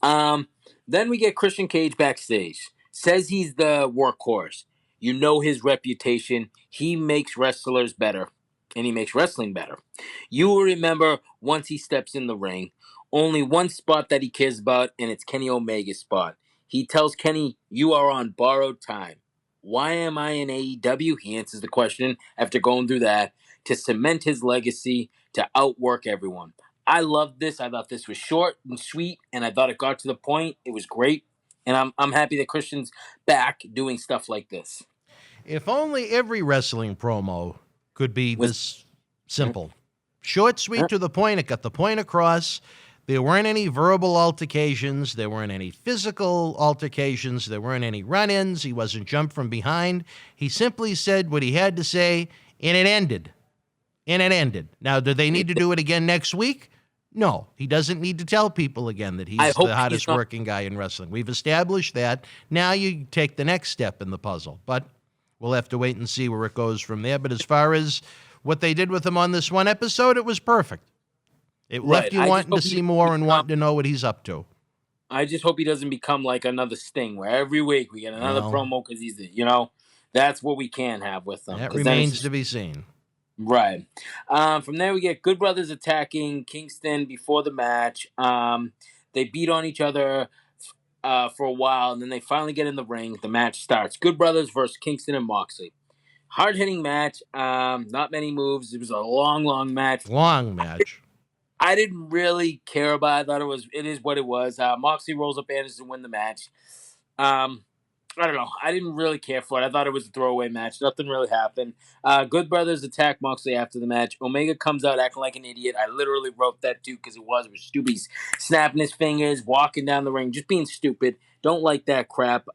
Then we get Christian Cage backstage. Says he's the workhorse. You know his reputation. He makes wrestlers better, and he makes wrestling better. You will remember once he steps in the ring, only one spot that he cares about, and it's Kenny Omega's spot. He tells Kenny, "You are on borrowed time." Why am I in AEW? He answers the question after going through that. To cement his legacy, to outwork everyone. I loved this. I thought this was short and sweet, and I thought it got to the point. It was great. And I'm happy that Christian's back doing stuff like this. If only every wrestling promo could be this simple. Short, sweet, to the point. It got the point across. There weren't any verbal altercations. There weren't any physical altercations. There weren't any run-ins. He wasn't jumped from behind. He simply said what he had to say, and it ended. Now, do they need to do it again next week? No, he doesn't need to tell people again that he's the hottest working guy in wrestling. We've established that. Now you take the next step in the puzzle. But we'll have to wait and see where it goes from there. But as far as what they did with him on this one episode, it was perfect. It left you wanting to see more and wanting to know what he's up to. I just hope he doesn't become like another Sting, where every week we get another promo because he's that's what we can have with them. That remains to be seen. Right. From there, we get Good Brothers attacking Kingston before the match. They beat on each other for a while, and then they finally get in the ring. The match starts. Good Brothers versus Kingston and Moxley. Hard-hitting match. Not many moves. It was a long match. Long match. I didn't really care about it. I thought it is what it was. Moxley rolls up Anderson to win the match. I don't know. I didn't really care for it. I thought it was a throwaway match. Nothing really happened. Good Brothers attack Moxley after the match. Omega comes out acting like an idiot. I literally wrote that too because it was stupid. He's snapping his fingers, walking down the ring, just being stupid. Don't like that crap.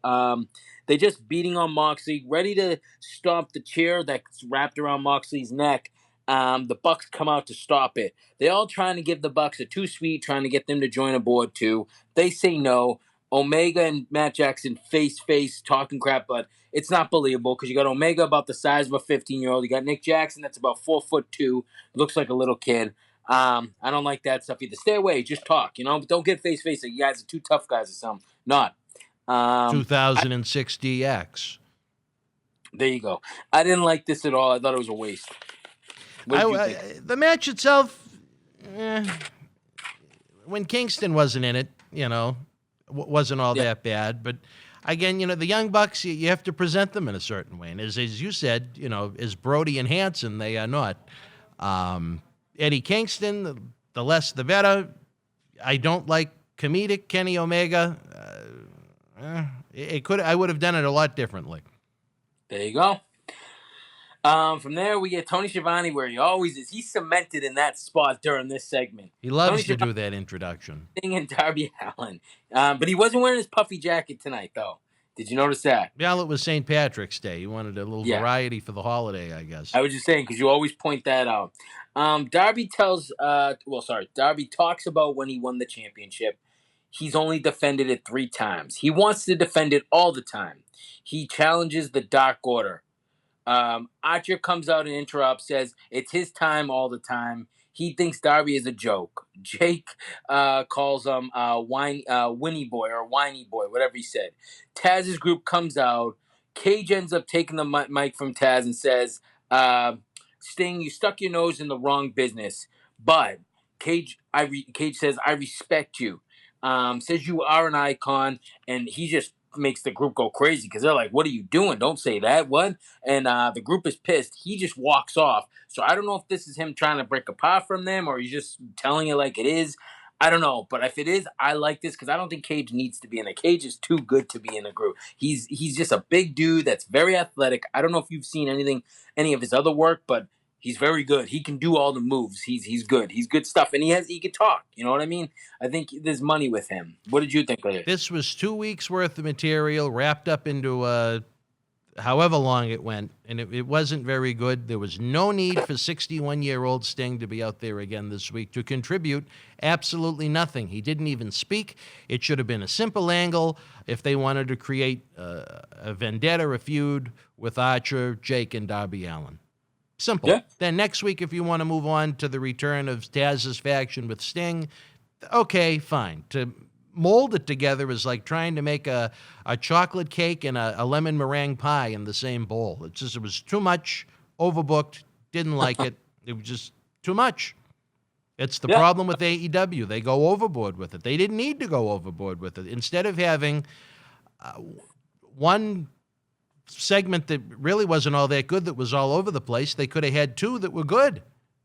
They just beating on Moxley, ready to stomp the chair that's wrapped around Moxley's neck. The Bucks come out to stop it. They're all trying to give the Bucks a too sweet, trying to get them to join aboard too. They say no. Omega and Matt Jackson face talking crap, but it's not believable because you got Omega about the size of a 15-year-old. You got Nick Jackson that's about 4'2", looks like a little kid. I don't like that stuff either. Stay away, just talk. Don't get face. Like you guys are two tough guys or something. Not. 2006 DX. There you go. I didn't like this at all. I thought it was a waste. The match itself, when Kingston wasn't in it, wasn't all that bad. But again, the Young Bucks, you have to present them in a certain way. And as you said, as Brody and Hanson, they are not. Eddie Kingston, the less the better. I don't like comedic Kenny Omega. I would have done it a lot differently. There you go. From there, we get Tony Schiavone, where he always is. He's cemented in that spot during this segment. He loves to do that introduction. And Darby Allin. But he wasn't wearing his puffy jacket tonight, though. Did you notice that? Well, it was St. Patrick's Day. He wanted a little variety for the holiday, I guess. I was just saying, because you always point that out. Darby talks about when he won the championship. He's only defended it 3 times. He wants to defend it all the time. He challenges the Dark Order. Archer comes out and interrupts, says it's his time all the time. He thinks Darby is a joke. Jake calls him Winnie Boy or Whiny Boy, whatever he said. Taz's group comes out. Cage ends up taking the mic from Taz and says, Sting, you stuck your nose in the wrong business. But Cage says, I respect you. Says you are an icon, and he just makes the group go crazy because they're like, what are you doing? Don't say that. What? And the group is pissed. He just walks off. So I don't know if this is him trying to break apart from them or he's just telling it like it is. I don't know. But if it is, I like this because I don't think Cage needs to be in it. Cage is too good to be in a group. He's just a big dude that's very athletic. I don't know if you've seen any of his other work, but he's very good. He can do all the moves. He's good. He's good stuff. And he can talk. You know what I mean? I think there's money with him. What did you think of it? This was 2 weeks worth of material wrapped up into however long it went. And it wasn't very good. There was no need for 61-year-old Sting to be out there again this week to contribute absolutely nothing. He didn't even speak. It should have been a simple angle if they wanted to create a vendetta, a feud with Archer, Jake, and Darby Allin. Simple. Yeah. Then next week, if you want to move on to the return of Taz's faction with Sting, okay, fine. To mold it together is like trying to make a chocolate cake and a lemon meringue pie in the same bowl. It was too much, overbooked, didn't like it. It was just too much. It's the problem with AEW. They go overboard with it. They didn't need to go overboard with it. Instead of having one segment that really wasn't all that good, that was all over the place, they could have had 2 that were good.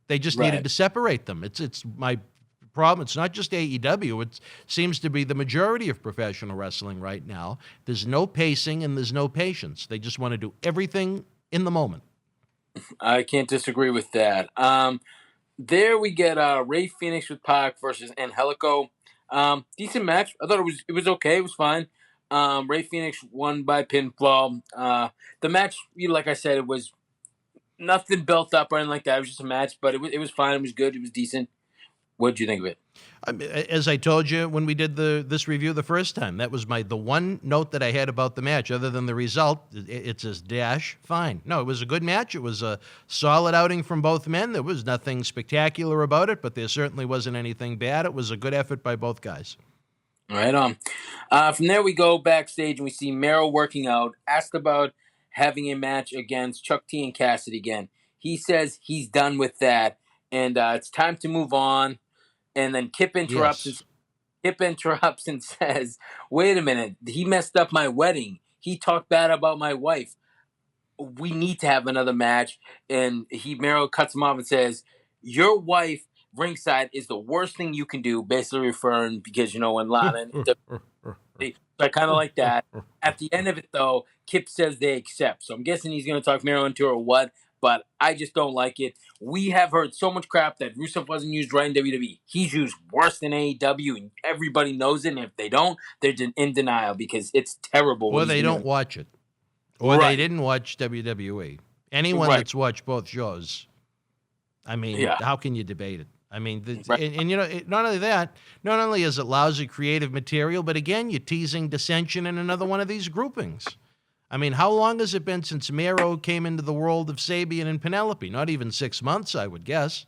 They just needed to separate them. It's my problem. It's not just AEW. It seems to be the majority of professional wrestling right now. There's no pacing and there's no patience. They just want to do everything in the moment. I can't disagree with that. There we get Ray Phoenix with Pac versus Angelico. Decent match. I thought it was okay. It was fine. Ray Phoenix won by pinfall. The match, like I said, it was nothing built up or anything like that. It was just a match, but it was fine. It was good. It was decent. What did you think of it? As I told you when we did this review the first time, that was the one note that I had about the match. Other than the result, it's a dash. Fine. No, it was a good match. It was a solid outing from both men. There was nothing spectacular about it, but there certainly wasn't anything bad. It was a good effort by both guys. Right on. From there, we go backstage and we see Merrel working out, asked about having a match against Chuck T and Cassidy again. He says he's done with that, and it's time to move on. And then Kip interrupts. Yes. Kip interrupts and says, "Wait a minute, he messed up my wedding. He talked bad about my wife. We need to have another match." And Merrel cuts him off and says, "Your wife ringside is the worst thing you can do," basically referring because when Lana I kind of like that. At the end of it though, Kip says they accept, so I'm guessing he's going to talk Merrel into or what, but I just don't like it. We have heard so much crap that Rusev wasn't used right in WWE. He's used worse than AEW, and everybody knows it, and if they don't, they're in denial because it's terrible. Or they don't watch it. Or they didn't watch WWE. Anyone that's watched both shows, how can you debate it? Not only that, not only is it lousy creative material, but again, you're teasing dissension in another one of these groupings. How long has it been since Miro came into the world of Sabian and Penelope? Not even 6 months, I would guess.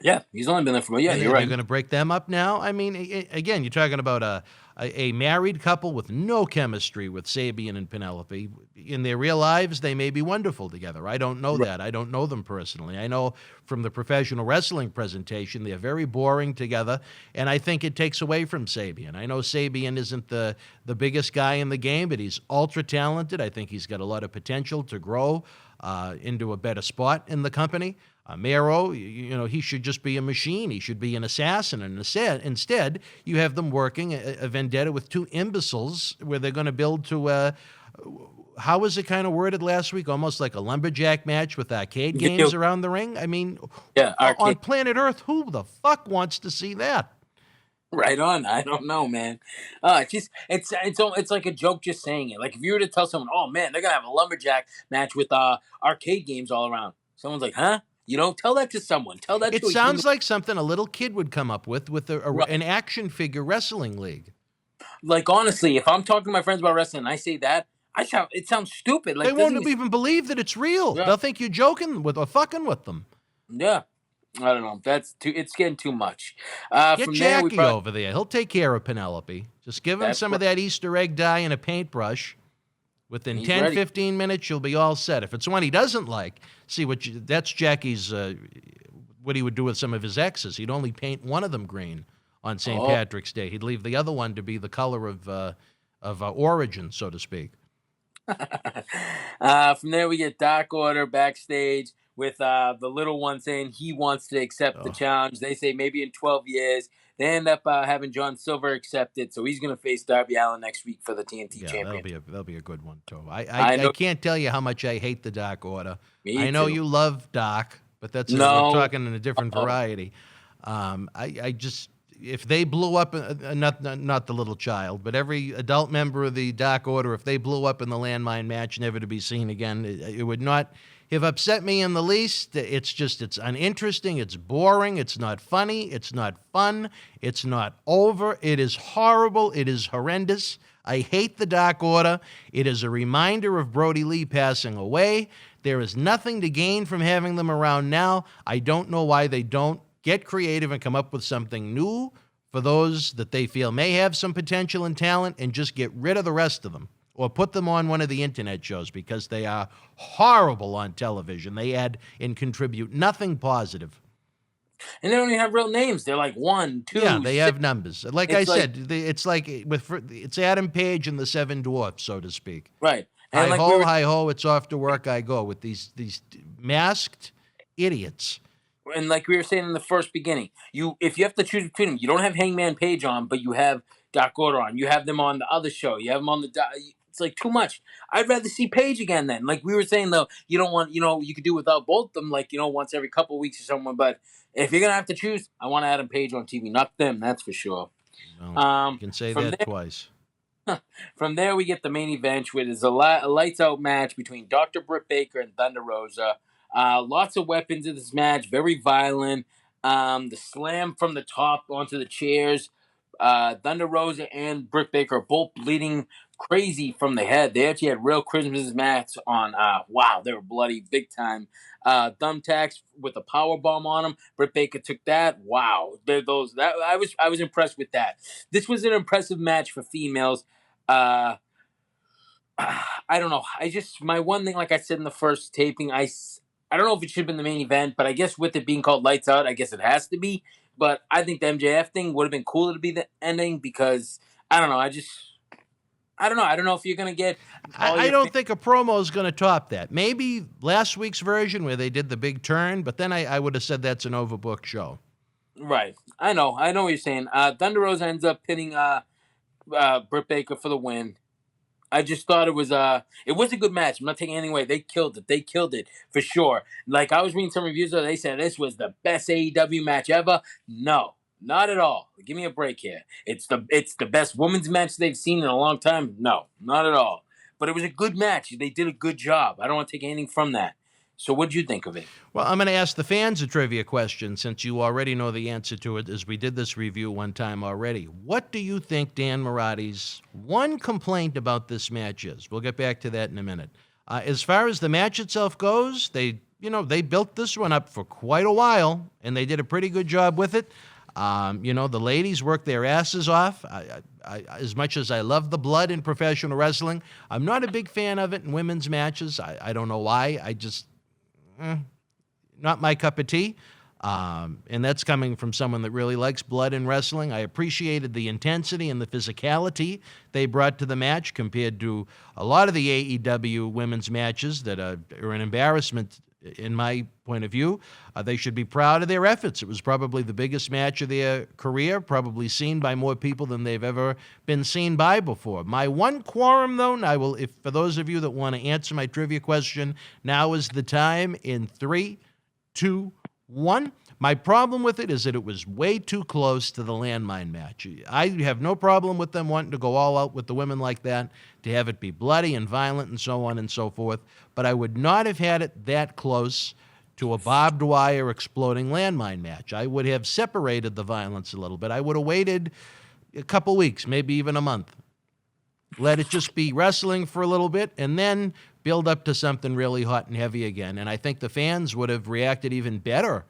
Yeah, he's only been there for you're right. You're going to break them up now? Again, you're talking about a married couple with no chemistry with Sabian and Penelope. In their real lives, they may be wonderful together. I don't know that. I don't know them personally. I know from the professional wrestling presentation, they're very boring together, and I think it takes away from Sabian. I know Sabian isn't the biggest guy in the game, but he's ultra talented. I think he's got a lot of potential to grow into a better spot in the company. Merrel, he should just be a machine. He should be an assassin. And instead, you have them working a vendetta with two imbeciles where they're going to build to, how was it kind of worded last week? Almost like a lumberjack match with arcade games around the ring? I mean, on planet Earth, who the fuck wants to see that? Right on. I don't know, man. It's like a joke just saying it. Like if you were to tell someone, oh man, they're gonna have a lumberjack match with arcade games all around. Someone's like, huh? Tell that to someone. Tell that. It sounds like something a little kid would come up with an action figure wrestling league. Like honestly, if I'm talking to my friends about wrestling and I say that, it sounds stupid. Like they won't even believe that it's real. Yeah. They'll think you're joking with or fucking with them. Yeah. I don't know. It's getting too much. Get Jackie over there. He'll take care of Penelope. Just give him some of that Easter egg dye and a paintbrush. Within 10, 15 minutes, you'll be all set. If it's one he doesn't like, that's Jackie's, what he would do with some of his exes. He'd only paint one of them green on St. Patrick's Day. He'd leave the other one to be the color of origin, so to speak. From there, we get Dark Order backstage with the little one saying he wants to accept the challenge. They say maybe in 12 years. They end up having John Silver accept it, so he's going to face Darby Allin next week for the TNT Championship. That'll be a good one, too. I can't tell you how much I hate the Dark Order. I know you love Doc, but we're talking in a different variety. If they blew up, not the little child, but every adult member of the Dark Order, if they blew up in the landmine match, never to be seen again, it would not have upset me in the least. It's uninteresting, it's boring, it's not funny, it's not fun, it's not over, it is horrible, it is horrendous. I hate the Dark Order. It is a reminder of Brody Lee passing away. There is nothing to gain from having them around now. I don't know why they don't get creative and come up with something new for those that they feel may have some potential and talent and just get rid of the rest of them. Or put them on one of the internet shows because they are horrible on television. They add and contribute nothing positive. And they don't even have real names. They're like 1, 2. Yeah, they have numbers. Like I said, it's like it's Adam Page and the Seven Dwarfs, so to speak. Right. And hi ho, it's off to work I go with these masked idiots. And like we were saying in the first beginning, if you have to choose between them, you don't have Hangman Page on, but you have Dark Order on. You have them on the other show. You have them on the. It's like too much. I'd rather see Page again then. Like we were saying though, you don't want, you could do without both of them, like, once every couple of weeks or something. But if you're going to have to choose, I want Adam Page on TV, not them, that's for sure. Well, you can say that twice. From there, we get the main event, which is a lights out match between Dr. Britt Baker and Thunder Rosa. Lots of weapons in this match, very violent. The slam from the top onto the chairs. Thunder Rosa and Britt Baker are both bleeding crazy from the head. They actually had real Christmas mats on. Wow, they were bloody big time. Thumbtacks with a power bomb on them. Britt Baker took that. Wow, I was impressed with that. This was an impressive match for females. I don't know. My one thing, like I said in the first taping, I don't know if it should have been the main event, but I guess with it being called Lights Out, I guess it has to be. But I think the MJF thing would have been cooler to be the ending because, I don't know, I don't know. I don't know if you're going to get... I don't think a promo is going to top that. Maybe last week's version where they did the big turn, but then I would have said that's an overbooked show. Right. I know what you're saying. Thunder Rosa ends up pinning Britt Baker for the win. I just thought it was a good match. I'm not taking anything away. They killed it for sure. Like I was reading some reviews where they said this was the best AEW match ever. No, not at all. Give me a break here. It's the best women's match they've seen in a long time. No, not at all. But it was a good match. They did a good job. I don't want to take anything from that. So what did you think of it? Well, I'm going to ask the fans a trivia question since you already know the answer to it as we did this review one time already. What do you think Dan Mirade's one complaint about this match is? We'll get back to that in a minute. As far as the match itself goes, they built this one up for quite a while, and they did a pretty good job with it. The ladies work their asses off. As much as I love the blood in professional wrestling, I'm not a big fan of it in women's matches. I don't know why. I just, not my cup of tea. And that's coming from someone that really likes blood in wrestling. I appreciated the intensity and the physicality they brought to the match compared to a lot of the AEW women's matches that are an embarrassment in my point of view. They should be proud of their efforts. It was probably the biggest match of their career, probably seen by more people than they've ever been seen by before. My one quorum, though, and I will, if for those of you that want to answer my trivia question, now is the time in 3, 2, 1. My problem with it is that it was way too close to the landmine match. I have no problem with them wanting to go all out with the women like that, to have it be bloody and violent and so on and so forth, but I would not have had it that close to a barbed wire exploding landmine match. I would have separated the violence a little bit. I would have waited a couple weeks, maybe even a month. Let it just be wrestling for a little bit, and then build up to something really hot and heavy again. And I think the fans would have reacted even better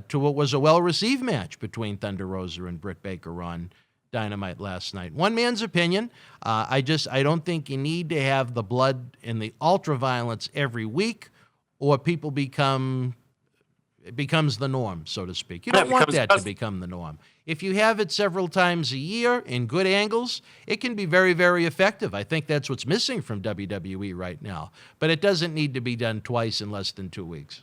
to what was a well-received match between Thunder Rosa and Britt Baker on Dynamite last night. One man's opinion. I don't think you need to have the blood and the ultra-violence every week, or people it becomes the norm, so to speak. You don't want that to become the norm. If you have it several times a year in good angles, it can be very, very effective. I think that's what's missing from WWE right now. But it doesn't need to be done twice in less than 2 weeks.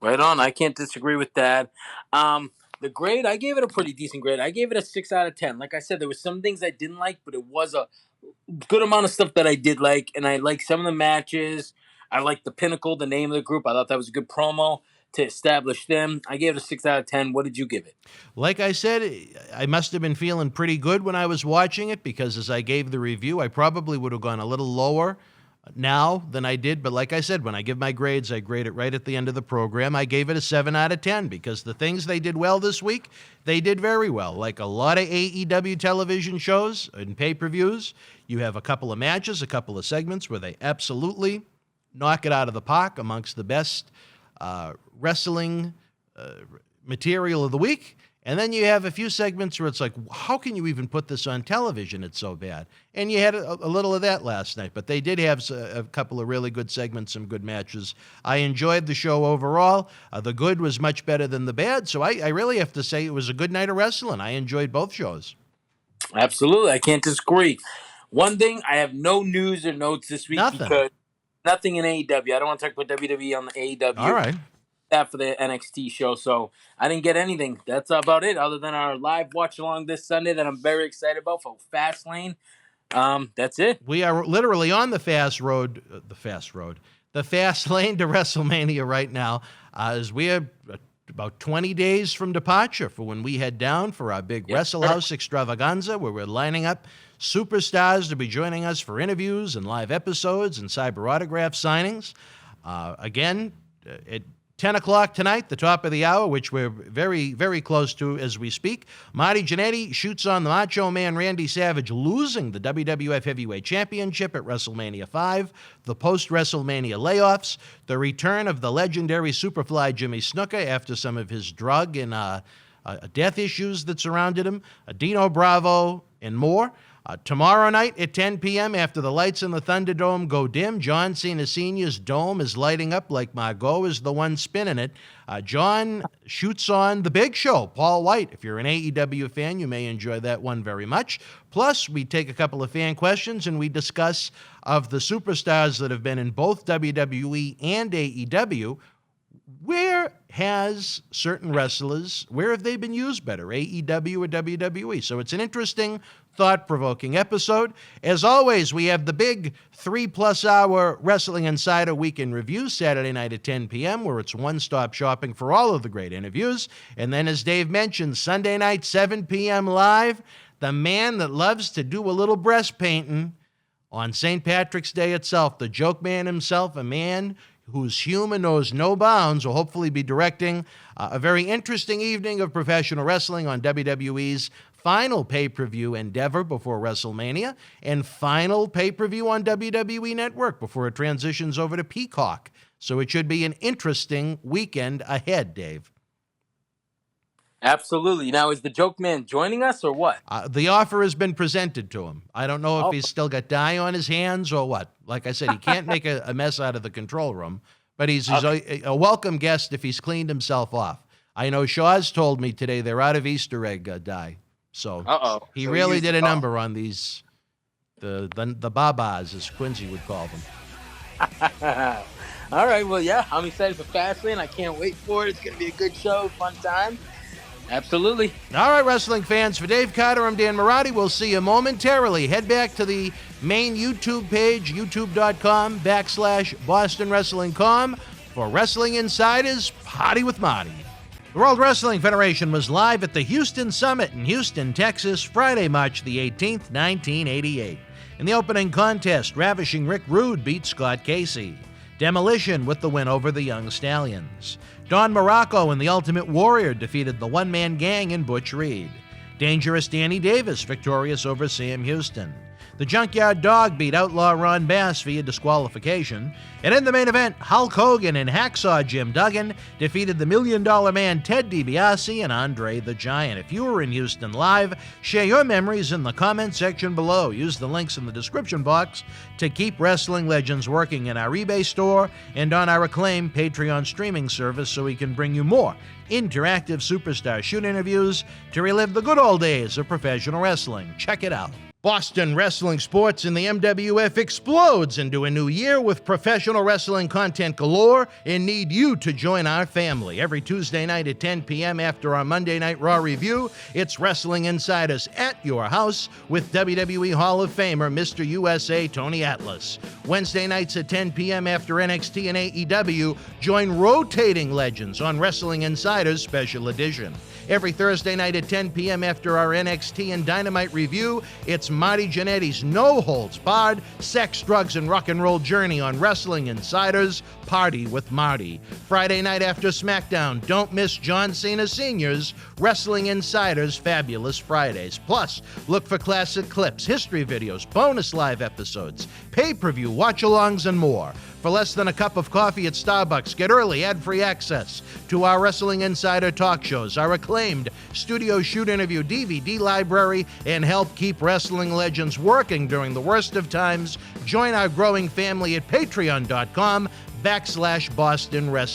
Right on. I can't disagree with that. The grade, I gave it a pretty decent grade. I gave it a 6 out of 10. Like I said, there were some things I didn't like, but it was a good amount of stuff that I did like, and I liked some of the matches. I liked the Pinnacle, the name of the group. I thought that was a good promo to establish them. I gave it a 6 out of 10. What did you give it? Like I said, I must have been feeling pretty good when I was watching it, because as I gave the review, I probably would have gone a little lower now than I did. But like I said, when I give my grades, I grade it right at the end of the program. I gave it a 7 out of 10 because the things they did well this week, they did very well. Like a lot of AEW television shows and pay-per-views, you have a couple of matches, a couple of segments where they absolutely knock it out of the park amongst the best wrestling material of the week. And then you have a few segments where it's like, how can you even put this on television? It's so bad. And you had a little of that last night, but they did have a couple of really good segments, some good matches. I enjoyed the show overall. The good was much better than the bad, so I really have to say it was a good night of wrestling. I enjoyed both shows. Absolutely. I can't disagree. One thing, I have no news or notes this week. Because nothing in AEW. I don't want to talk about WWE on the AEW. All right. That for the NXT show, so I didn't get anything. That's about it, other than our live watch along this Sunday that I'm very excited about for Fastlane. That's it. We are literally on the fast lane to WrestleMania right now, as we are about 20 days from departure for when we head down for our big Wrestle House extravaganza, where we're lining up superstars to be joining us for interviews and live episodes and cyber autograph signings. Again, at 10 o'clock tonight, the top of the hour, which we're very, very close to as we speak, Marty Jannetty shoots on the Macho Man Randy Savage losing the WWF Heavyweight Championship at WrestleMania 5, the post-WrestleMania layoffs, the return of the legendary Superfly Jimmy Snuka after some of his drug and death issues that surrounded him, Dino Bravo, and more. Tomorrow night at 10 p.m., after the lights in the Thunderdome go dim, John Cena Sr.'s dome is lighting up like Margot is the one spinning it. John shoots on The Big Show, Paul White. If you're an AEW fan, you may enjoy that one very much. Plus, we take a couple of fan questions and we discuss of the superstars that have been in both WWE and AEW, where has certain wrestlers, where have they been used better, AEW or WWE? So it's an interesting, thought-provoking episode. As always, we have the big 3+ hour Wrestling Insider Weekend Review Saturday night at 10 p.m., where it's one-stop shopping for all of the great interviews. And then, as Dave mentioned, Sunday night, 7 p.m. live, the man that loves to do a little breast painting on St. Patrick's Day itself, the joke man himself, a man whose humor knows no bounds, will hopefully be directing a very interesting evening of professional wrestling on WWE's final pay-per-view endeavor before WrestleMania and final pay-per-view on WWE Network before it transitions over to Peacock. So it should be an interesting weekend ahead, Dave. Absolutely. Now, is the joke man joining us or what? The offer has been presented to him. I don't know if he's still got dye on his hands or what. Like I said, he can't make a mess out of the control room, but he's a welcome guest if he's cleaned himself off. I know Shaw's told me today they're out of Easter egg dye. So he really did a number on these, the babas, as Quincy would call them. All right, well, yeah, I'm excited for Fastlane. I can't wait for it. It's going to be a good show, fun time. Absolutely. All right, wrestling fans, for Dave Carter, I'm Dan Mirade. We'll see you momentarily. Head back to the main YouTube page, youtube.com/BostonWrestlingCom for Wrestling Insiders Party with Marty. The World Wrestling Federation was live at the Houston Summit in Houston, Texas, Friday, March the 18th, 1988. In the opening contest, Ravishing Rick Rude beat Scott Casey. Demolition with the win over the Young Stallions. Don Morocco and the Ultimate Warrior defeated the One-Man Gang in Butch Reed. Dangerous Danny Davis victorious over Sam Houston. The Junkyard Dog beat Outlaw Ron Bass via disqualification. And in the main event, Hulk Hogan and Hacksaw Jim Duggan defeated the $1 Million Man Ted DiBiase and Andre the Giant. If you were in Houston live, share your memories in the comment section below. Use the links in the description box to keep Wrestling Legends working in our eBay store and on our acclaimed Patreon streaming service so we can bring you more interactive superstar shoot interviews to relive the good old days of professional wrestling. Check it out. Boston Wrestling Sports in the MWF explodes into a new year with professional wrestling content galore and need you to join our family. Every Tuesday night at 10 p.m. after our Monday Night Raw review, it's Wrestling Insiders at your house with WWE Hall of Famer Mr. USA Tony Atlas. Wednesday nights at 10 p.m. after NXT and AEW, join rotating legends on Wrestling Insiders Special Edition. Every Thursday night at 10 p.m. after our NXT and Dynamite review, it's Marty Jannetty's No Holds Barred Sex, Drugs, and Rock and Roll journey on Wrestling Insiders Party with Marty. Friday night after SmackDown, don't miss John Cena Sr.'s Wrestling Insiders Fabulous Fridays. Plus, look for classic clips, history videos, bonus live episodes, pay-per-view watch-alongs, and more. For less than a cup of coffee at Starbucks, get early ad-free access to our Wrestling Insider talk shows, our acclaimed studio shoot interview DVD library, and help keep wrestling legends working during the worst of times. Join our growing family at patreon.com/Boston Wrestling.